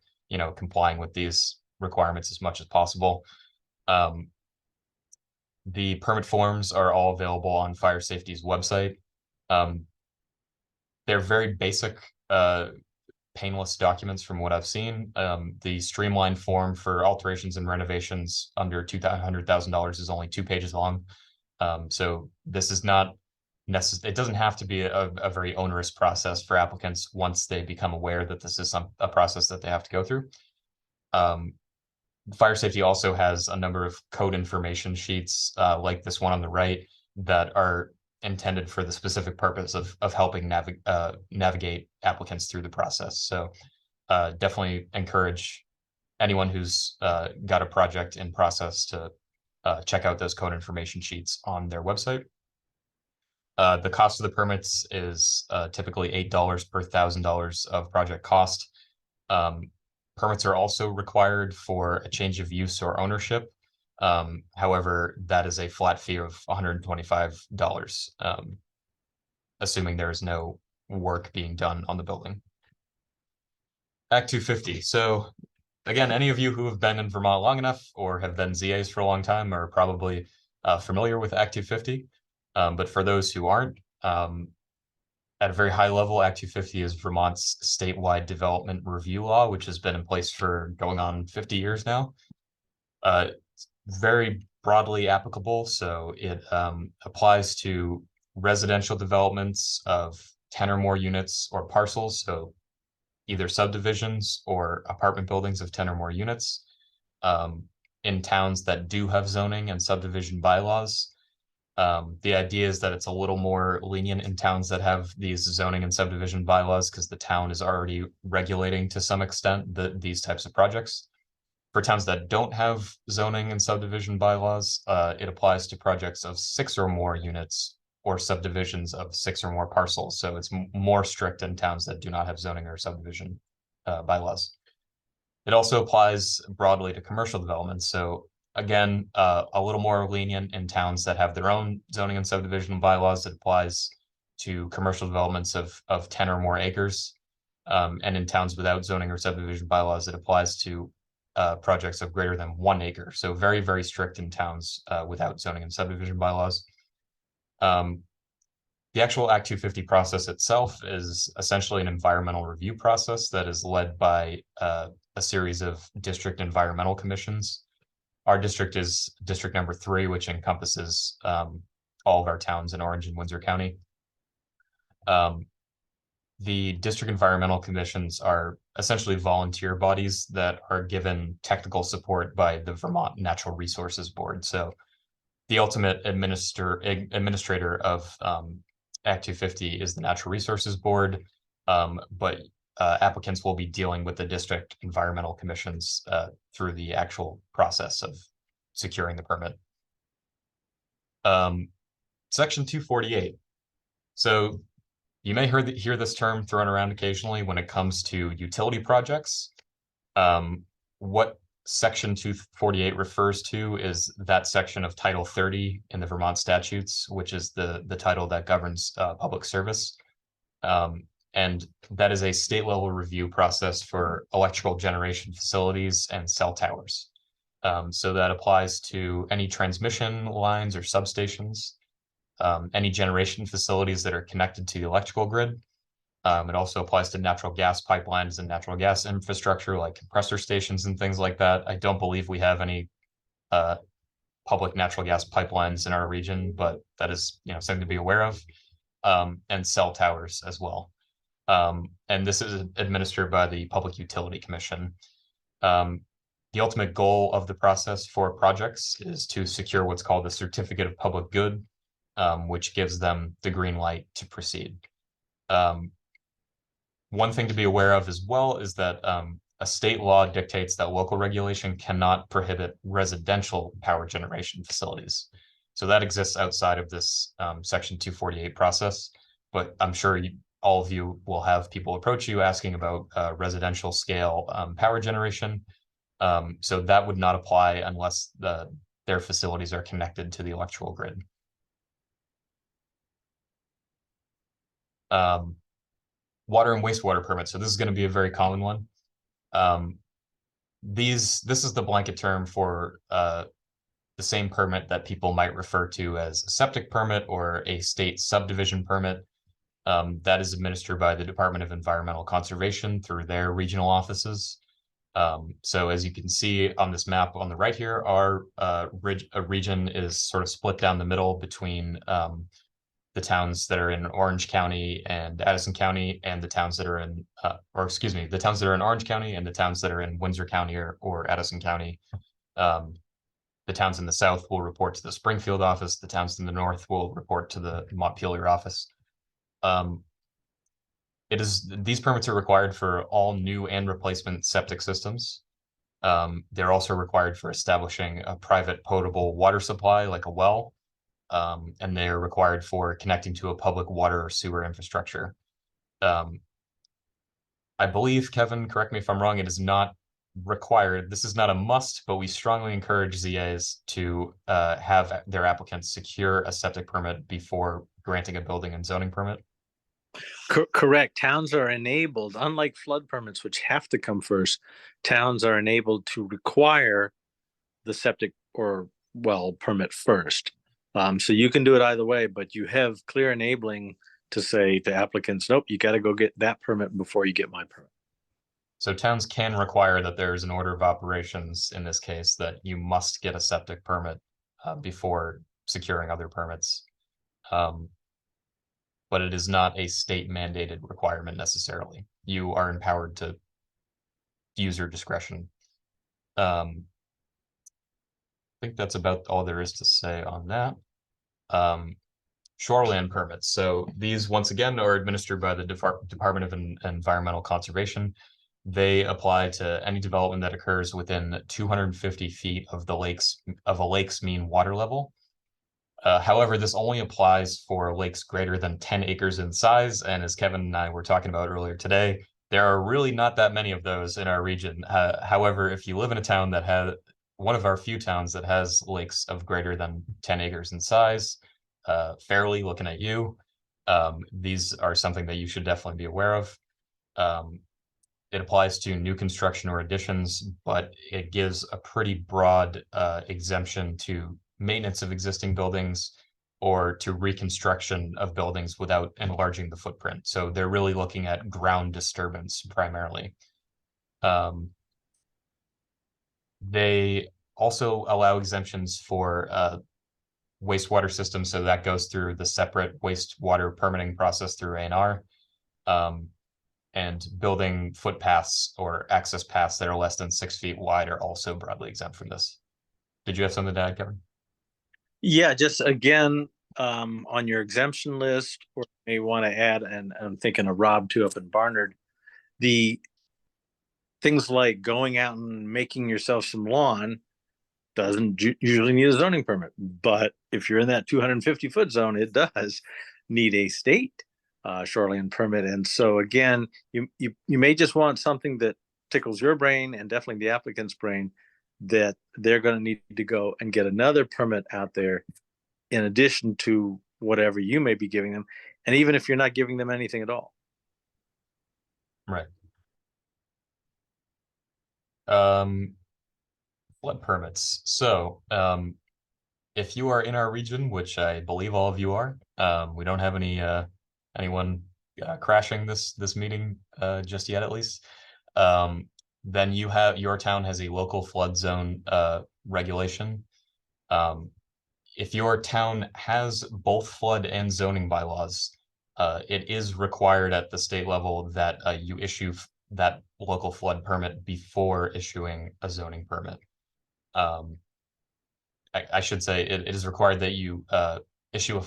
complying with these requirements as much as possible. The permit forms are all available on fire safety's website. They're very basic, painless documents from what I've seen. The streamlined form for alterations and renovations under $200,000 is only 2 pages long. So this is not necessary. It doesn't have to be a very onerous process for applicants once they become aware that this is a process that they have to go through. Fire safety also has a number of code information sheets like this one on the right that are intended for the specific purpose of helping navigate applicants through the process. So definitely encourage anyone who's got a project in process to check out those code information sheets on their website. The cost of the permits is typically $8 per $1,000 of project cost. Permits are also required for a change of use or ownership. However, that is a flat fee of $125, assuming there is no work being done on the building. Act 250. So again, any of you who have been in Vermont long enough or have been ZAs for a long time are probably familiar with Act 250. But for those who aren't, at a very high level, Act 250 is Vermont's statewide development review law, which has been in place for going on 50 years now. Very broadly applicable, so it applies to residential developments of 10 or more units or parcels, so either subdivisions or apartment buildings of 10 or more units, in towns that do have zoning and subdivision bylaws. The idea is that it's a little more lenient in towns that have these zoning and subdivision bylaws, because the town is already regulating to some extent these types of projects. For towns that don't have zoning and subdivision bylaws, it applies to projects of 6 or more units or subdivisions of 6 or more parcels. So it's more strict in towns that do not have zoning or subdivision bylaws. It also applies broadly to commercial development. So again, a little more lenient in towns that have their own zoning and subdivision bylaws. It applies to commercial developments of 10 or more acres. And in towns without zoning or subdivision bylaws, it applies to projects of greater than 1 acre. So very, very strict in towns without zoning and subdivision bylaws. The actual Act 250 process itself is essentially an environmental review process that is led by a series of district environmental commissions. Our district is district number 3, which encompasses all of our towns in Orange and Windsor County. The district environmental commissions are essentially volunteer bodies that are given technical support by the Vermont Natural Resources Board. So the ultimate administrator of Act 250 is the Natural Resources Board, but applicants will be dealing with the district environmental commissions through the actual process of securing the permit. Section 248. So you may hear this term thrown around occasionally when it comes to utility projects. What Section 248 refers to is that section of Title 30 in the Vermont statutes, which is the title that governs public service. And that is a state level review process for electrical generation facilities and cell towers. So that applies to any transmission lines or substations, any generation facilities that are connected to the electrical grid. It also applies to natural gas pipelines and natural gas infrastructure like compressor stations and things like that. I don't believe we have any public natural gas pipelines in our region, but that is something to be aware of, and cell towers as well. And this is administered by the Public Utility Commission. The ultimate goal of the process for projects is to secure what's called the Certificate of Public Good, which gives them the green light to proceed. One thing to be aware of as well is that a state law dictates that local regulation cannot prohibit residential power generation facilities. So that exists outside of this Section 248 process, but I'm sure all of you will have people approach you asking about residential scale power generation. So that would not apply unless their facilities are connected to the electrical grid. Water and wastewater permits. So this is going to be a very common one. This is the blanket term for the same permit that people might refer to as a septic permit or a state subdivision permit. That is administered by the Department of Environmental Conservation through their regional offices. So as you can see on this map on the right here, our region is sort of split down the middle between the towns that are in Orange County and Addison County, and the towns that are in, the towns that are in Orange County and the towns that are in Windsor County or Addison County. The towns in the south will report to the Springfield office. The towns in the north will report to the Montpelier office. These permits are required for all new and replacement septic systems. They're also required for establishing a private potable water supply, like a well. And they are required for connecting to a public water or sewer infrastructure. I believe, Kevin, correct me if I'm wrong, it is not required. This is not a must, but we strongly encourage ZAs to have their applicants secure a septic permit before granting a building and zoning permit.
Correct. Towns are enabled, unlike flood permits, which have to come first, towns are enabled to require the septic or well permit first. So you can do it either way, but you have clear enabling to say to applicants, nope, you got to go get that permit before you get my permit. So
towns can require that there's an order of operations in this case, that you must get a septic permit before securing other permits. But it is not a state mandated requirement necessarily. You are empowered to use your discretion. I think that's about all there is to say on that. Shoreland permits. So these, once again, are administered by the Department of Environmental Conservation. They apply to any development that occurs within 250 feet of a lake's mean water level. However, this only applies for lakes greater than 10 acres in size. And as Kevin and I were talking about earlier today, there are really not that many of those in our region. However, if you live in a town that has one of our few towns that has lakes of greater than 10 acres in size, fairly looking at you, these are something that you should definitely be aware of. It applies to new construction or additions, but it gives a pretty broad exemption to maintenance of existing buildings or to reconstruction of buildings without enlarging the footprint. So they're really looking at ground disturbance primarily. They also allow exemptions for wastewater systems, so that goes through the separate wastewater permitting process through A&R. and building footpaths or access paths that are less than 6 feet wide are also broadly exempt from this. Did you have something to add, Kevin?
Yeah, just again, on your exemption list, or you may want to add, and I'm thinking of Rob too up in Barnard, the things like going out and making yourself some lawn doesn't usually need a zoning permit. But if you're in that 250-foot zone, it does need a state shoreline permit. And so again, you may just want something that tickles your brain and definitely the applicant's brain, that they're going to need to go and get another permit out there in addition to whatever you may be giving them. And even if you're not giving them anything at all.
Right. Flood permits. So, if you are in our region, which I believe all of you are, we don't have anyone crashing this meeting just yet, at least. Then your town has a local flood zone regulation. If your town has both flood and zoning bylaws, it is required at the state level that you issue that local flood permit before issuing a zoning permit. I should say it is required that you issue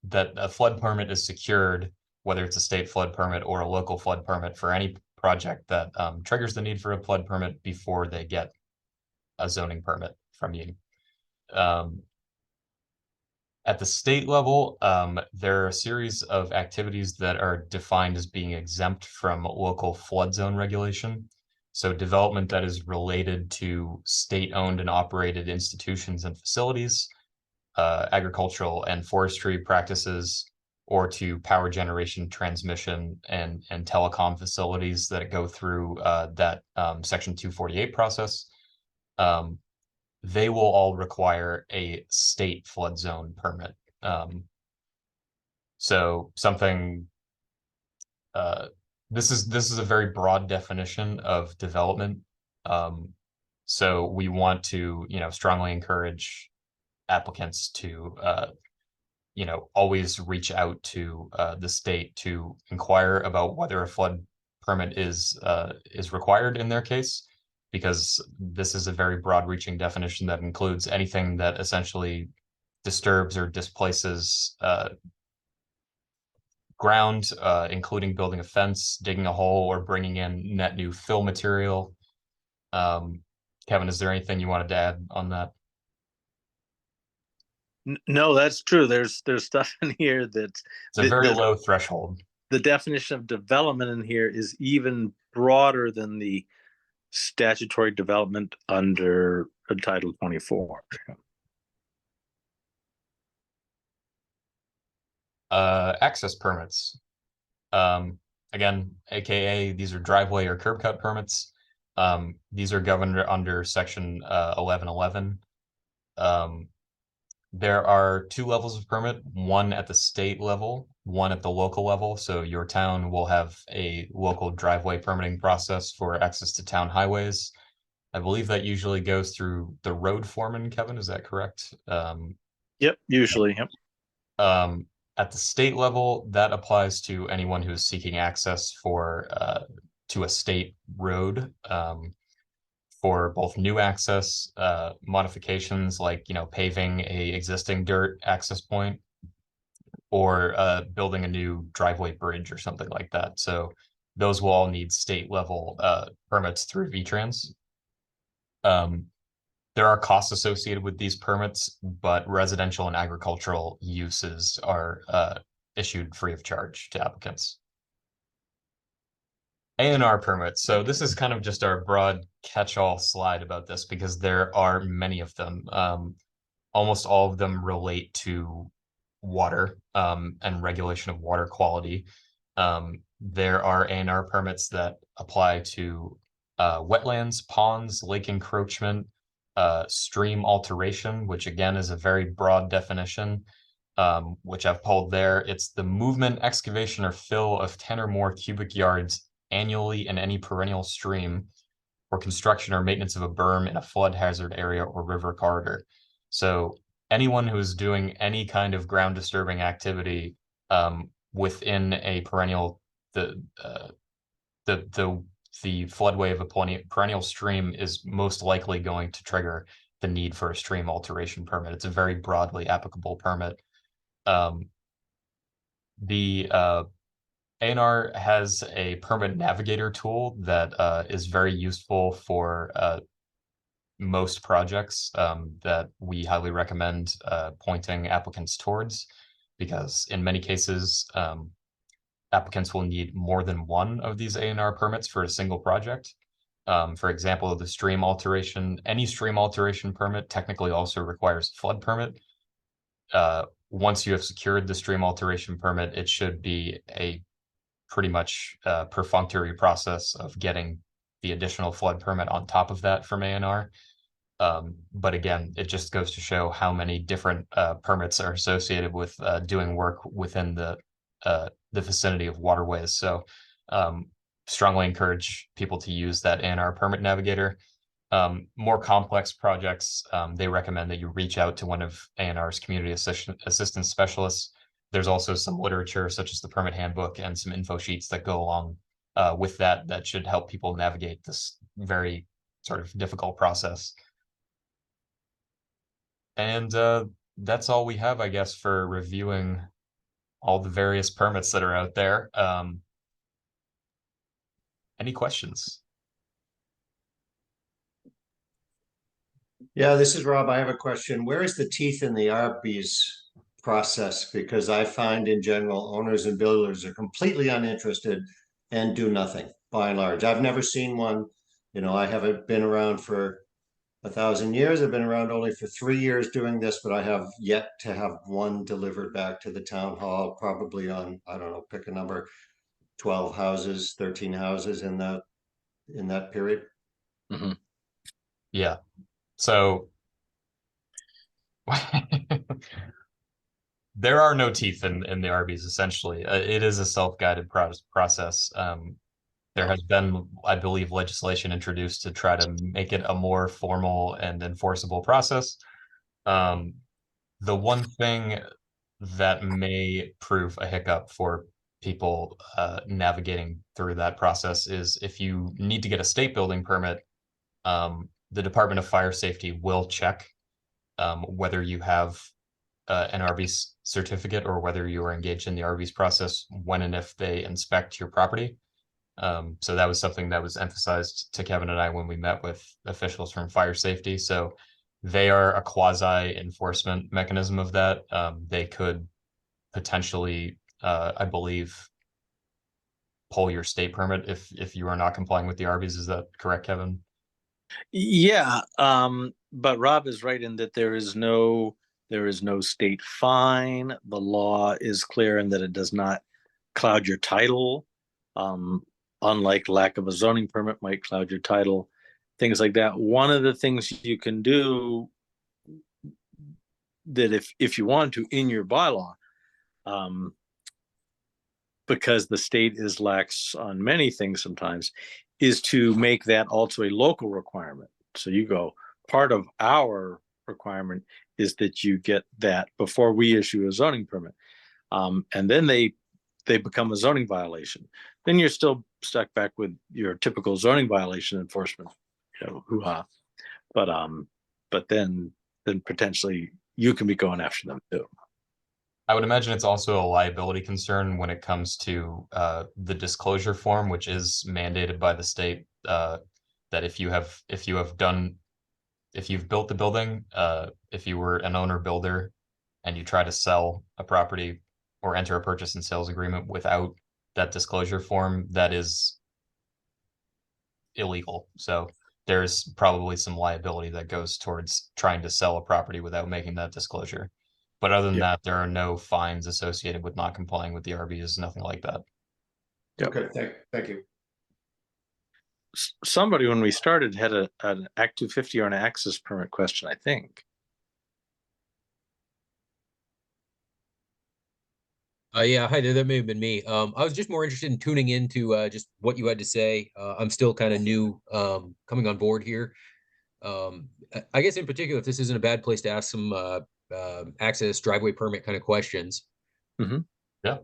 that a flood permit is secured, whether it's a state flood permit or a local flood permit for any project that triggers the need for a flood permit before they get a zoning permit from you. At the state level, there are a series of activities that are defined as being exempt from local flood zone regulation. So development that is related to state-owned and operated institutions and facilities, agricultural and forestry practices, or to power generation, transmission, and telecom facilities that go through that Section 248 process. They will all require a state flood zone permit. So something, this is a very broad definition of development. So we want to, strongly encourage applicants to, always reach out to the state to inquire about whether a flood permit is required in their case, because this is a very broad-reaching definition that includes anything that essentially disturbs or displaces ground, including building a fence, digging a hole, or bringing in net new fill material. Kevin, is there anything you wanted to add on that?
No, that's true. There's stuff in here that's
It's a very low threshold.
The definition of development in here is even broader than the statutory development under Title 24.
Access permits. Again, AKA these are driveway or curb cut permits. These are governed under Section 1111. There are two levels of permit, one at the state level, one at the local level. So your town will have a local driveway permitting process for access to town highways. I believe that usually goes through the road foreman, Kevin, is that correct?
Yep, usually, yep.
At the state level, that applies to anyone who is seeking access to a state road. For both new access, modifications like, paving a existing dirt access point, or building a new driveway bridge or something like that. So those will all need state level permits through VTrans. There are costs associated with these permits, but residential and agricultural uses are issued free of charge to applicants. A&R permits. So this is kind of just our broad catch-all slide about this because there are many of them. Almost all of them relate to water and regulation of water quality. There are A&R permits that apply to wetlands, ponds, lake encroachment, stream alteration, which again is a very broad definition, which I've pulled there. It's the movement, excavation, or fill of 10 or more cubic yards annually in any perennial stream, or construction or maintenance of a berm in a flood hazard area or river corridor. So anyone who is doing any kind of ground disturbing activity within a perennial the floodway of a perennial stream is most likely going to trigger the need for a stream alteration permit. It's a very broadly applicable permit. The A&R has a permit navigator tool that is very useful for most projects that we highly recommend pointing applicants towards, because in many cases, applicants will need more than one of these A&R permits for a single project. For example, the stream alteration, any stream alteration permit technically also requires a flood permit. Once you have secured the stream alteration permit, it should be a pretty much perfunctory process of getting the additional flood permit on top of that from A&R. But again, it just goes to show how many different permits are associated with doing work within the vicinity of waterways. So strongly encourage people to use that A&R permit navigator. More complex projects, they recommend that you reach out to one of A&R's community assistance specialists. There's also some literature such as the permit handbook and some info sheets that go along with that should help people navigate this very sort of difficult process. And that's all we have, I guess, for reviewing all the various permits that are out there. Any questions?
Yeah, this is Rob. I have a question. Where is the teeth in the RBES process? Because I find in general, owners and builders are completely uninterested and do nothing by and large. I've never seen one. You know, I haven't been around for 1,000 years. I've been around only for 3 years doing this, but I have yet to have one delivered back to the town hall, probably on, I don't know, pick a number, 12 houses, 13 houses in that period.
Mhm.
Yeah. So there are no teeth in the RBES, essentially. It is a self-guided process. There has been, I believe, legislation introduced to try to make it a more formal and enforceable process. The one thing that may prove a hiccup for people navigating through that process is if you need to get a state building permit, the Department of Fire Safety will check whether you have an RBES certificate or whether you are engaged in the RBES process when and if they inspect your property. So that was something that was emphasized to Kevin and I when we met with officials from fire safety. So they are a quasi enforcement mechanism of that. They could potentially, I believe, pull your state permit if you are not complying with the RBES. Is that correct, Kevin?
Yeah, but Rob is right in that there is no state fine. The law is clear in that it does not cloud your title. Unlike lack of a zoning permit might cloud your title, things like that. One of the things you can do that if you want to in your bylaw, because the state is lax on many things sometimes, is to make that also a local requirement. So you go, part of our requirement is that you get that before we issue a zoning permit. And then they become a zoning violation. Then you're still stuck back with your typical zoning violation enforcement, hoo-ha. But then potentially you can be going after them too.
I would imagine it's also a liability concern when it comes to the disclosure form, which is mandated by the state, that if you've built the building, if you were an owner builder and you try to sell a property or enter a purchase and sales agreement without that disclosure form, that is illegal. So there's probably some liability that goes towards trying to sell a property without making that disclosure. But other than that, there are no fines associated with not complying with the RBES, nothing like that.
Okay, thank you.
Somebody, when we started, had an Act 250 or an access permit question, I think.
Yeah, hi there. That may have been me. I was just more interested in tuning into just what you had to say. I'm still kind of new, coming on board here. I guess in particular, if this isn't a bad place to ask some access driveway permit kind of questions.
Mm-hmm.
Yeah.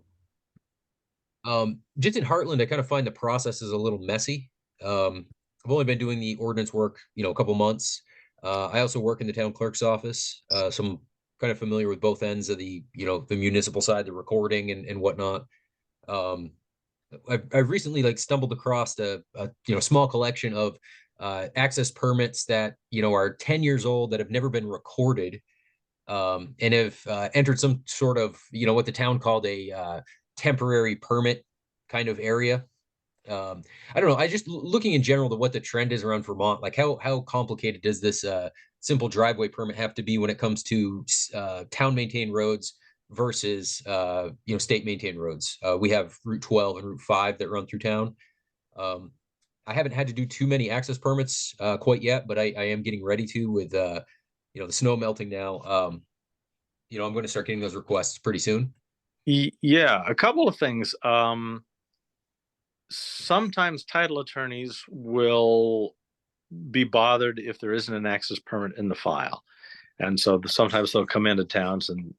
Just in Heartland, I kind of find the process is a little messy. I've only been doing the ordinance work, a couple months. I also work in the town clerk's office, so I'm kind of familiar with both ends of the municipal side, the recording and whatnot. I've recently stumbled across a small collection of access permits that are 10 years old that have never been recorded, and have entered some sort of what the town called a temporary permit kind of area. I don't know. I just looking in general to what the trend is around Vermont. Like how complicated does this simple driveway permit have to be when it comes to town maintained roads versus state maintained roads? We have Route 12 and Route 5 that run through town. I haven't had to do too many access permits quite yet, but I am getting ready to with the snow melting now. I'm going to start getting those requests pretty soon.
Yeah, a couple of things. Sometimes title attorneys will be bothered if there isn't an access permit in the file. And so sometimes they'll come into towns and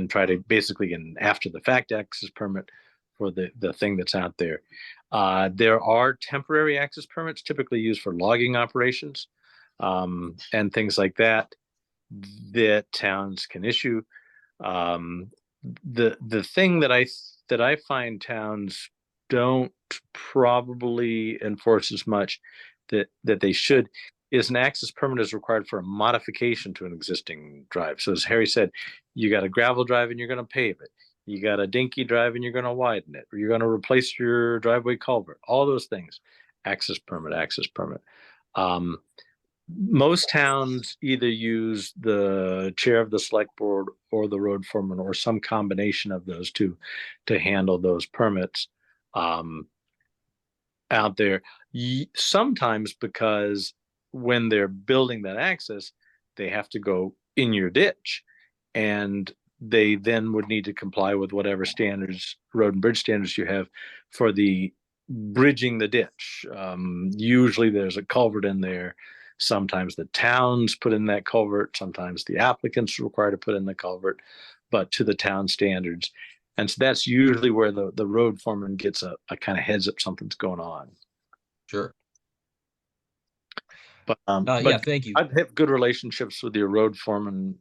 try to basically get an after the fact access permit for the thing that's out there. There are temporary access permits typically used for logging operations and things like that towns can issue. The thing that I find towns don't probably enforce as much that they should is an access permit is required for a modification to an existing drive. So as Harry said, you got a gravel drive and you're going to pave it. You got a dinky drive and you're going to widen it, or you're going to replace your driveway culvert. All those things, access permit. Most towns either use the chair of the select board or the road foreman or some combination of those two to handle those permits out there. Sometimes because when they're building that access, they have to go in your ditch, and they then would need to comply with whatever standards, road and bridge standards you have for the bridging the ditch. Usually there's a culvert in there. Sometimes the towns put in that culvert. Sometimes the applicants are required to put in the culvert, but to the town standards. And so that's usually where the road foreman gets a kind of heads up something's going on.
Sure.
But
yeah, thank you.
I have good relationships with your road foreman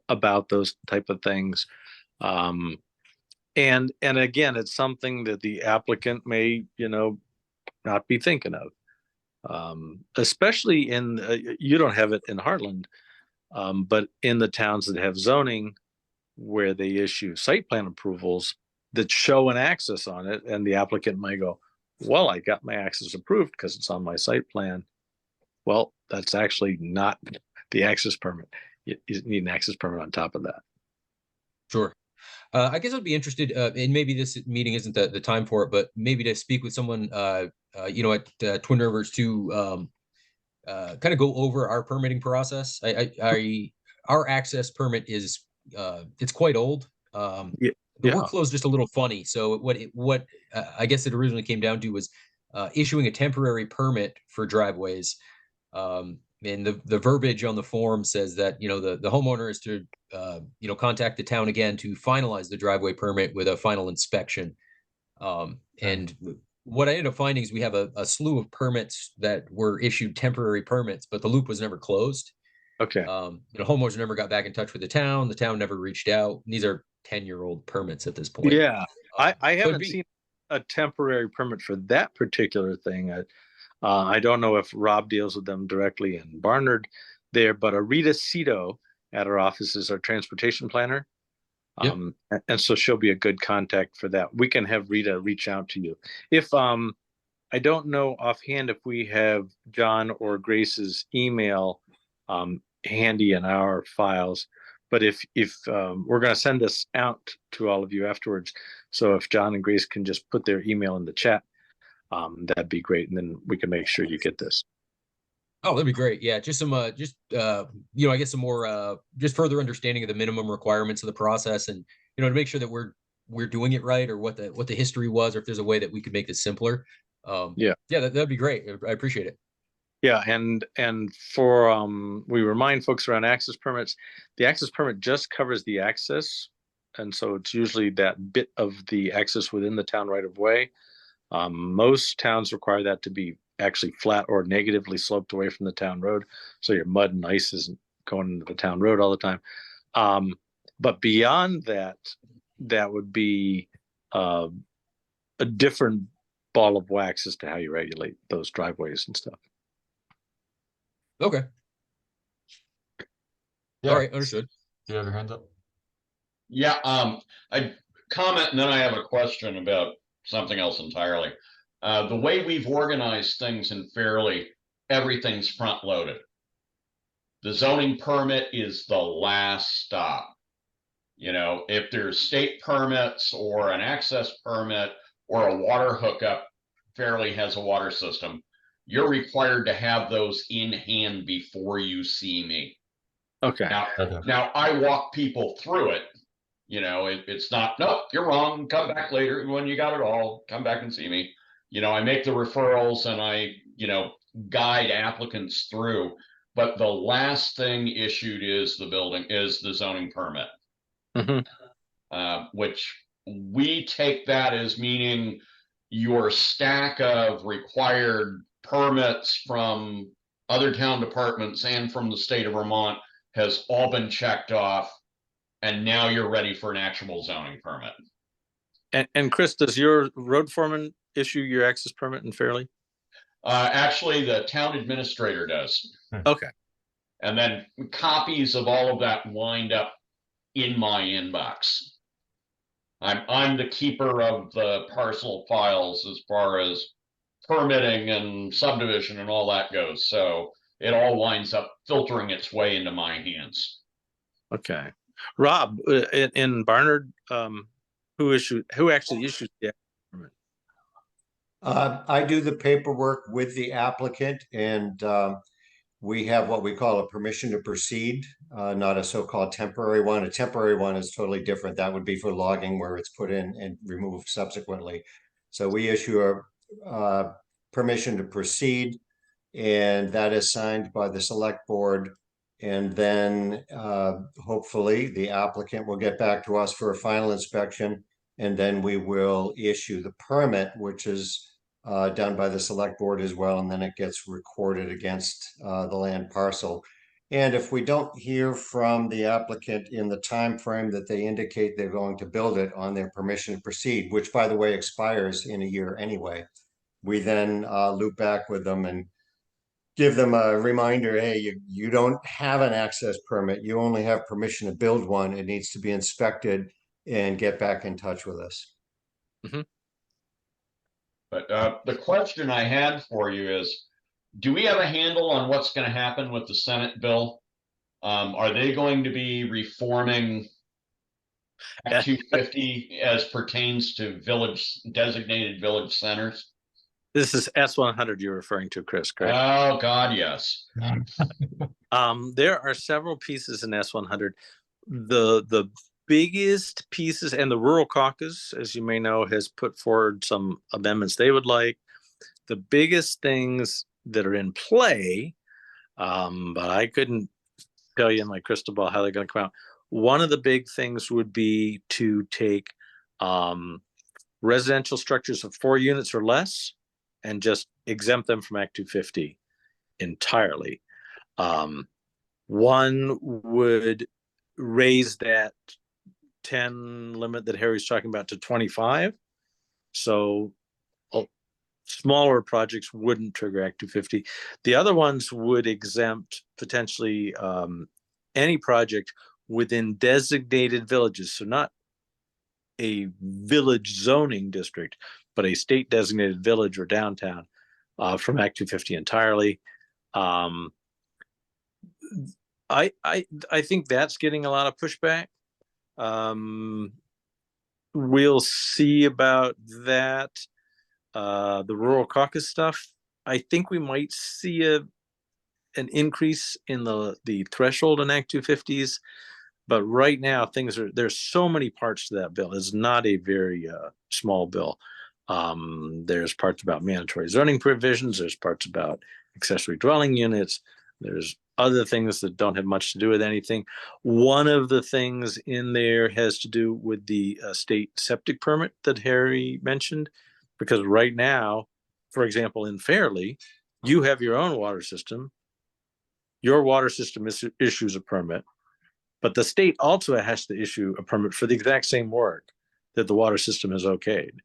about those type of things. And again, it's something that the applicant may, not be thinking of. Especially you don't have it in Heartland, but in the towns that have zoning where they issue site plan approvals that show an access on it, and the applicant might go, well, I got my access approved because it's on my site plan. Well, that's actually not the access permit. You need an access permit on top of that.
Sure. I guess I'd be interested, and maybe this meeting isn't the time for it, but maybe to speak with someone, at Twin Rivers to kind of go over our permitting process. Our access permit is it's quite old. The workflow is just a little funny. So what I guess it originally came down to was issuing a temporary permit for driveways. And the verbiage on the form says that the homeowner is to contact the town again to finalize the driveway permit with a final inspection. And what I ended up finding is we have a slew of permits that were issued temporary permits, but the loop was never closed.
Okay.
Homeowners never got back in touch with the town. The town never reached out. These are 10-year-old permits at this point.
Yeah, I haven't seen a temporary permit for that particular thing. I don't know if Rob deals with them directly in Barnard there, but Rita Cito at our office is our transportation planner.
Yep.
And so she'll be a good contact for that. We can have Rita reach out to you. If I don't know offhand if we have John or Grace's email handy in our files, but if we're going to send this out to all of you afterwards, so if John and Grace can just put their email in the chat, that'd be great, and then we can make sure you get this.
Oh, that'd be great. Yeah, just some I guess some more just further understanding of the minimum requirements of the process, and to make sure that we're doing it right, or what the history was, or if there's a way that we could make this simpler. That'd be great. I appreciate it.
Yeah, and for we remind folks around access permits, the access permit just covers the access And so it's usually that bit of the access within the town right of way. Most towns require that to be actually flat or negatively sloped away from the town road. So your mud and ice isn't going into the town road all the time. But beyond that, that would be a different ball of wax as to how you regulate those driveways and stuff.
Okay.
Yeah.
All right. Understood.
Do you have your hands up?
Yeah, I comment and then I have a question about something else entirely. The way we've organized things in Fairleigh, everything's front loaded. The zoning permit is the last stop. You know, if there's state permits or an access permit or a water hookup, Fairleigh has a water system. You're required to have those in hand before you see me.
Okay.
Now I walk people through it. You know, it's not, nope, you're wrong. Come back later when you got it all. Come back and see me. You know, I make the referrals and I, you know, guide applicants through. But the last thing issued is the zoning permit. Which we take that as meaning your stack of required permits from other town departments and from the state of Vermont has all been checked off, and now you're ready for an actual zoning permit.
And Chris, does your road foreman issue your access permit in Fairleigh?
Actually, the town administrator does.
Okay.
And then copies of all of that wind up in my inbox. I'm the keeper of the parcel files as far as permitting and subdivision and all that goes. So it all winds up filtering its way into my hands.
Okay. Rob, in Barnard, who actually issued the permit?
I do the paperwork with the applicant, and we have what we call a permission to proceed, not a so-called temporary one. A temporary one is totally different. That would be for logging where it's put in and removed subsequently. So we issue a permission to proceed, and that is signed by the select board. And then hopefully the applicant will get back to us for a final inspection, and then we will issue the permit, which is done by the select board as well, and then it gets recorded against the land parcel. And if we don't hear from the applicant in the time frame that they indicate they're going to build it on their permission to proceed, which by the way expires in a year anyway, we then loop back with them and give them a reminder, hey, you don't have an access permit, you only have permission to build one. It needs to be inspected, and get back in touch with us.
But the question I had for you is, do we have a handle on what's going to happen with the Senate bill? Are they going to be reforming Act 250 as pertains to designated village centers?
This is S100 you're referring to, Chris, correct?
Oh, God, yes.
There are several pieces in S100. The biggest pieces, and the Rural Caucus, as you may know, has put forward some amendments they would like. The biggest things that are in play, but I couldn't tell you in my crystal ball how they're going to come out. One of the big things would be to take residential structures of 4 units or less and just exempt them from Act 250 entirely. One would raise that 10 limit that Harry's talking about to 25. So smaller projects wouldn't trigger Act 250. The other ones would exempt potentially any project within designated villages. So not a village zoning district, but a state designated village or downtown from Act 250 entirely. I think that's getting a lot of pushback. We'll see about that. The Rural Caucus stuff, I think we might see an increase in the threshold in Act 250s. But right now, there's so many parts to that bill. It's not a very small bill. There's parts about mandatory zoning provisions. There's parts about accessory dwelling units. There's other things that don't have much to do with anything. One of the things in there has to do with the state septic permit that Harry mentioned, because right now, for example, in Fairleigh, you have your own water system. Your water system issues a permit, but the state also has to issue a permit for the exact same work that the water system has okayed.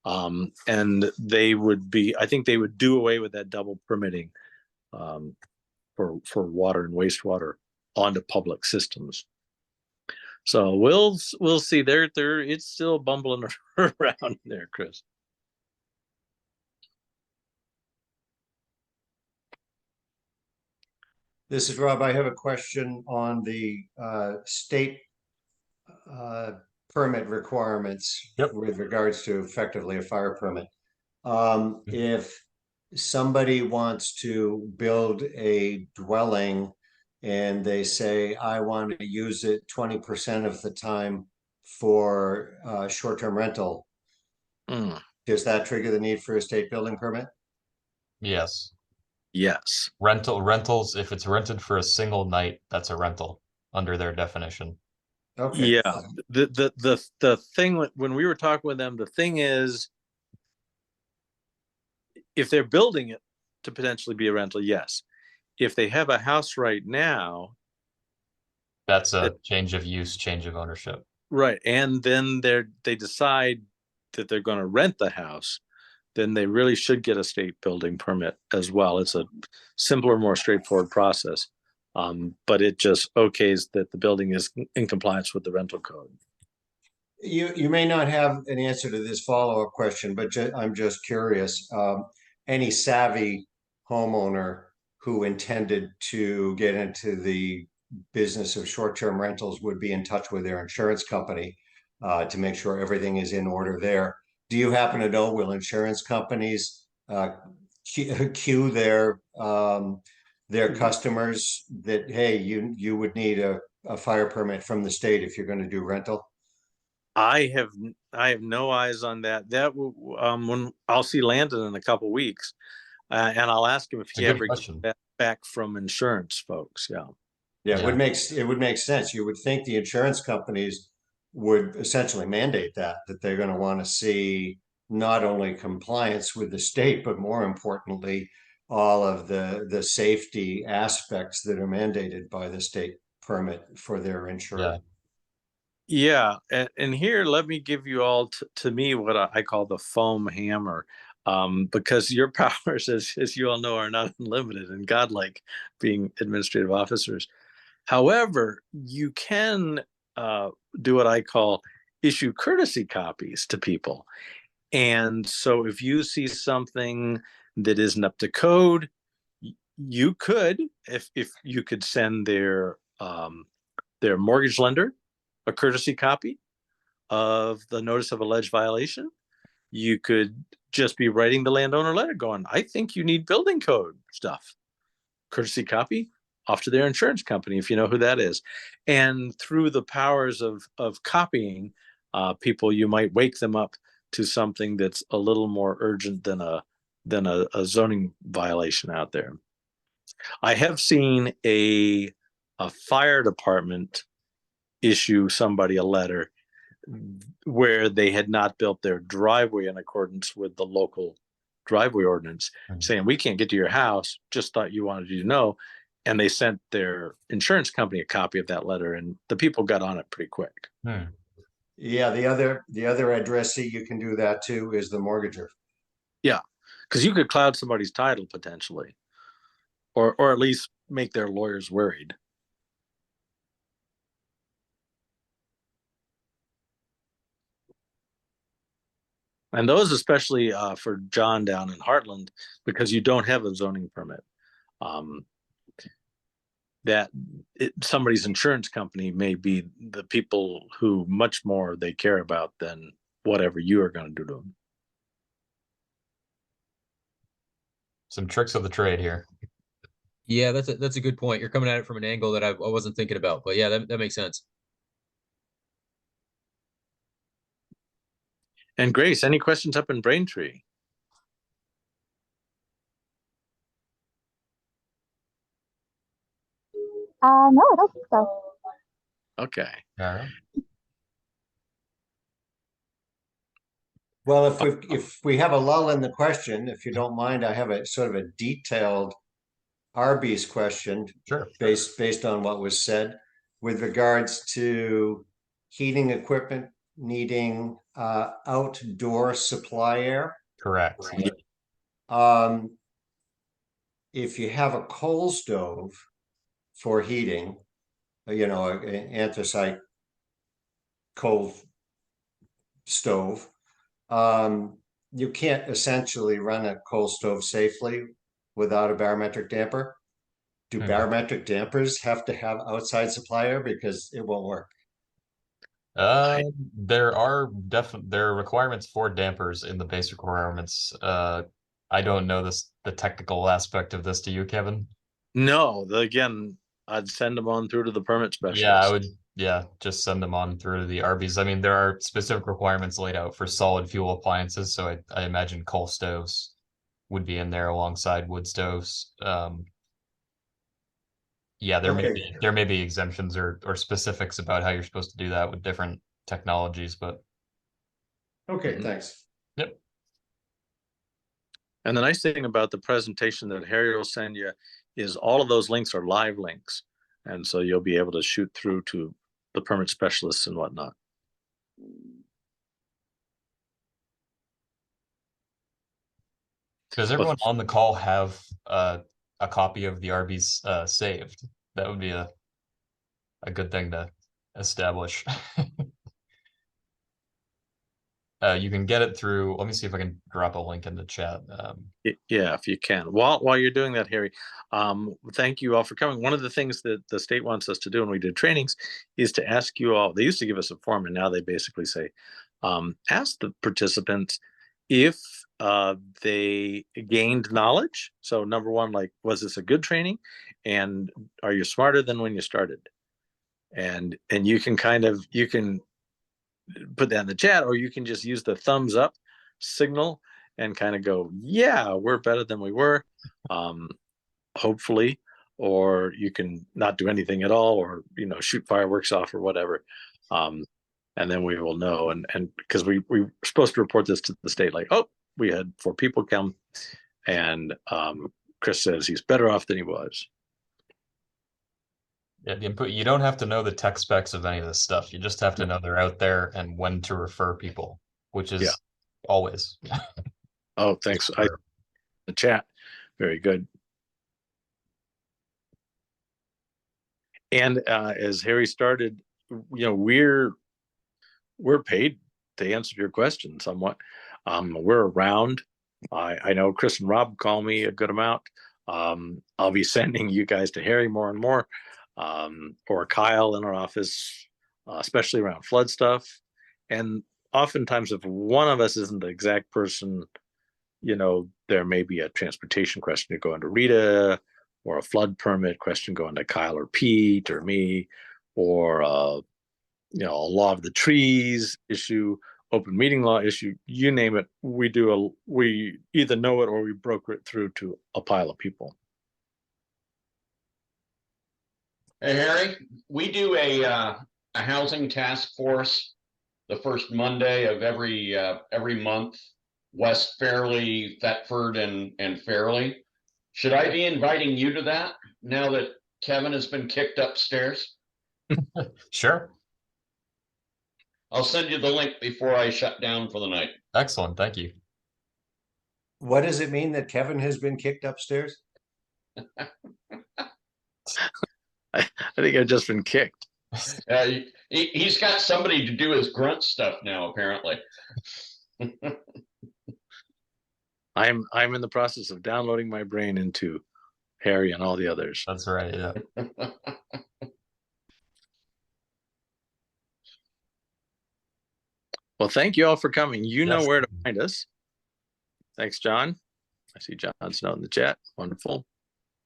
And they would be, I think they would do away with that double permitting for water and wastewater onto public systems. So we'll see. There it's still bumbling around there, Chris.
This is Rob. I have a question on the state permit requirements with regards to effectively a fire permit. If somebody wants to build a dwelling and they say, I want to use it 20% of the time for short-term rental, does that trigger the need for a state building permit?
Yes.
Yes.
Rentals, if it's rented for a single night, that's a rental under their definition.
Okay.
Yeah. The thing when we were talking with them, the thing is, if they're building it to potentially be a rental, yes. If they have a house right now,
that's a change of use, change of ownership.
Right. And then they decide that they're going to rent the house, then they really should get a state building permit as well. It's a simpler, more straightforward process. But it just okays that the building is in compliance with the rental code.
You may not have an answer to this follow-up question, but I'm just curious. Any savvy homeowner who intended to get into the business of short-term rentals would be in touch with their insurance company to make sure everything is in order there. Do you happen to know, will insurance companies cue their customers that, hey, you would need a fire permit from the state if you're going to do rental?
I have no eyes on that. That when I'll see Landon in a couple weeks, and I'll ask him if he ever gets that back from insurance folks.
Yeah, it would make sense. You would think the insurance companies would essentially mandate that they're going to want to see not only compliance with the state, but more importantly, all of the safety aspects that are mandated by the state permit for their insurance.
Yeah, and here, let me give you all, to me, what I call the foam hammer, because your powers, as you all know, are not unlimited and godlike, being administrative officers. However, you can do what I call issue courtesy copies to people. And so if you see something that isn't up to code, you could, if you could send their mortgage lender a courtesy copy of the notice of alleged violation. You could just be writing the landowner letter going, I think you need building code stuff. Courtesy copy off to their insurance company, if you know who that is. And through the powers of copying people, you might wake them up to something that's a little more urgent than a zoning violation out there. I have seen a fire department issue somebody a letter where they had not built their driveway in accordance with the local driveway ordinance, saying, we can't get to your house, just thought you wanted you to know. And they sent their insurance company a copy of that letter, and the people got on it pretty quick.
Yeah, the other addressee you can do that to is the mortgager. Yeah,
because you could cloud somebody's title potentially, or at least make their lawyers worried. And those, especially for John down in Heartland, because you don't have a zoning permit, somebody's insurance company may be the people who much more they care about than whatever you are going to do to them.
Some tricks of the trade here.
Yeah, that's a good point. You're coming at it from an angle that I wasn't thinking about, but yeah, that makes sense.
And Grace, any questions up in Braintree?
No, I don't think so.
Okay.
All right.
Well, if we have a lull in the question, if you don't mind, I have a sort of a detailed RB's question
Sure.
based on what was said with regards to heating equipment needing outdoor supply air.
Correct.
If you have a coal stove for heating, an anthracite coal stove, you can't essentially run a coal stove safely without a barometric damper. Do barometric dampers have to have outside supply air because it won't work?
There are requirements for dampers in the basic requirements. I don't know the technical aspect of this. Do you, Kevin?
No, again, I'd send them on through to the permit specialist.
Yeah, I would. Yeah, just send them on through the RBs. I mean, there are specific requirements laid out for solid fuel appliances, so I imagine coal stoves would be in there alongside wood stoves. Yeah, there may be exemptions or specifics about how you're supposed to do that with different technologies, but
Okay, thanks.
yep.
And the nice thing about the presentation that Harry will send you is all of those links are live links. And so you'll be able to shoot through to the permit specialists and whatnot.
Does everyone on the call have a copy of the RBs saved? That would be a good thing to establish. You can get it through. Let me see if I can drop a link in the chat.
Yeah, if you can. While you're doing that, Harry, thank you all for coming. One of the things that the state wants us to do when we did trainings is to ask you all. They used to give us a form, and now they basically say, ask the participants if they gained knowledge. So number one, like, was this a good training? And are you smarter than when you started? And you can put that in the chat, or you can just use the thumbs up signal and kind of go, yeah, we're better than we were, hopefully, or you can not do anything at all, or shoot fireworks off or whatever, and then we will know. And because we're supposed to report this to the state, like, oh, we had 4 people come, and Chris says he's better off than he was.
Yeah, the input. You don't have to know the tech specs of any of this stuff. You just have to know they're out there and when to refer people, which is always.
Oh, thanks. The chat, very good. And as Harry started, we're paid to answer your question somewhat. We're around. I know Chris and Rob call me a good amount. I'll be sending you guys to Harry more and more, or Kyle in our office, especially around flood stuff. And oftentimes, if one of us isn't the exact person, there may be a transportation question to go into Rita, or a flood permit question going to Kyle or Pete or me, or a law of the trees issue, open meeting law issue, you name it. We either know it or we broker it through to a pile of people.
Hey, Harry, we do a housing task force the first Monday of every month, West Fairleigh, Thetford, and Fairleigh. Should I be inviting you to that now that Kevin has been kicked upstairs?
Sure.
I'll send you the link before I shut down for the night.
Excellent. Thank you.
What does it mean that Kevin has been kicked upstairs?
I think I've just been kicked.
He's got somebody to do his grunt stuff now, apparently.
I'm in the process of downloading my brain into Harry and all the others.
That's right. Yeah.
Well, thank you all for coming. You know where to find us. Thanks, John. I see John's note in the chat. Wonderful.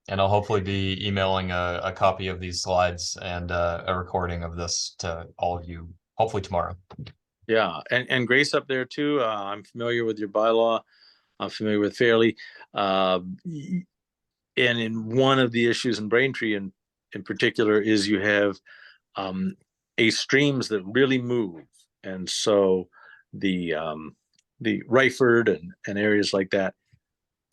And I'll hopefully be emailing a copy of these slides and a recording of this to all of you, hopefully tomorrow.
Yeah, and Grace up there too. I'm familiar with your bylaw. I'm familiar with Fairleigh. And in one of the issues in Braintree, and in particular is you have streams that really move, and so the Ryford and areas like that,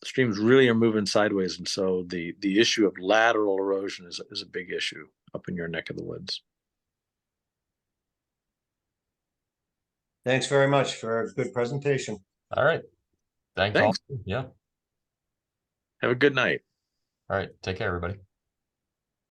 streams really are moving sideways, and so the issue of lateral erosion is a big issue up in your neck of the woods.
Thanks very much for a good presentation.
All right. Thanks.
Thanks.
Yeah.
Have a good night.
All right. Take care, everybody.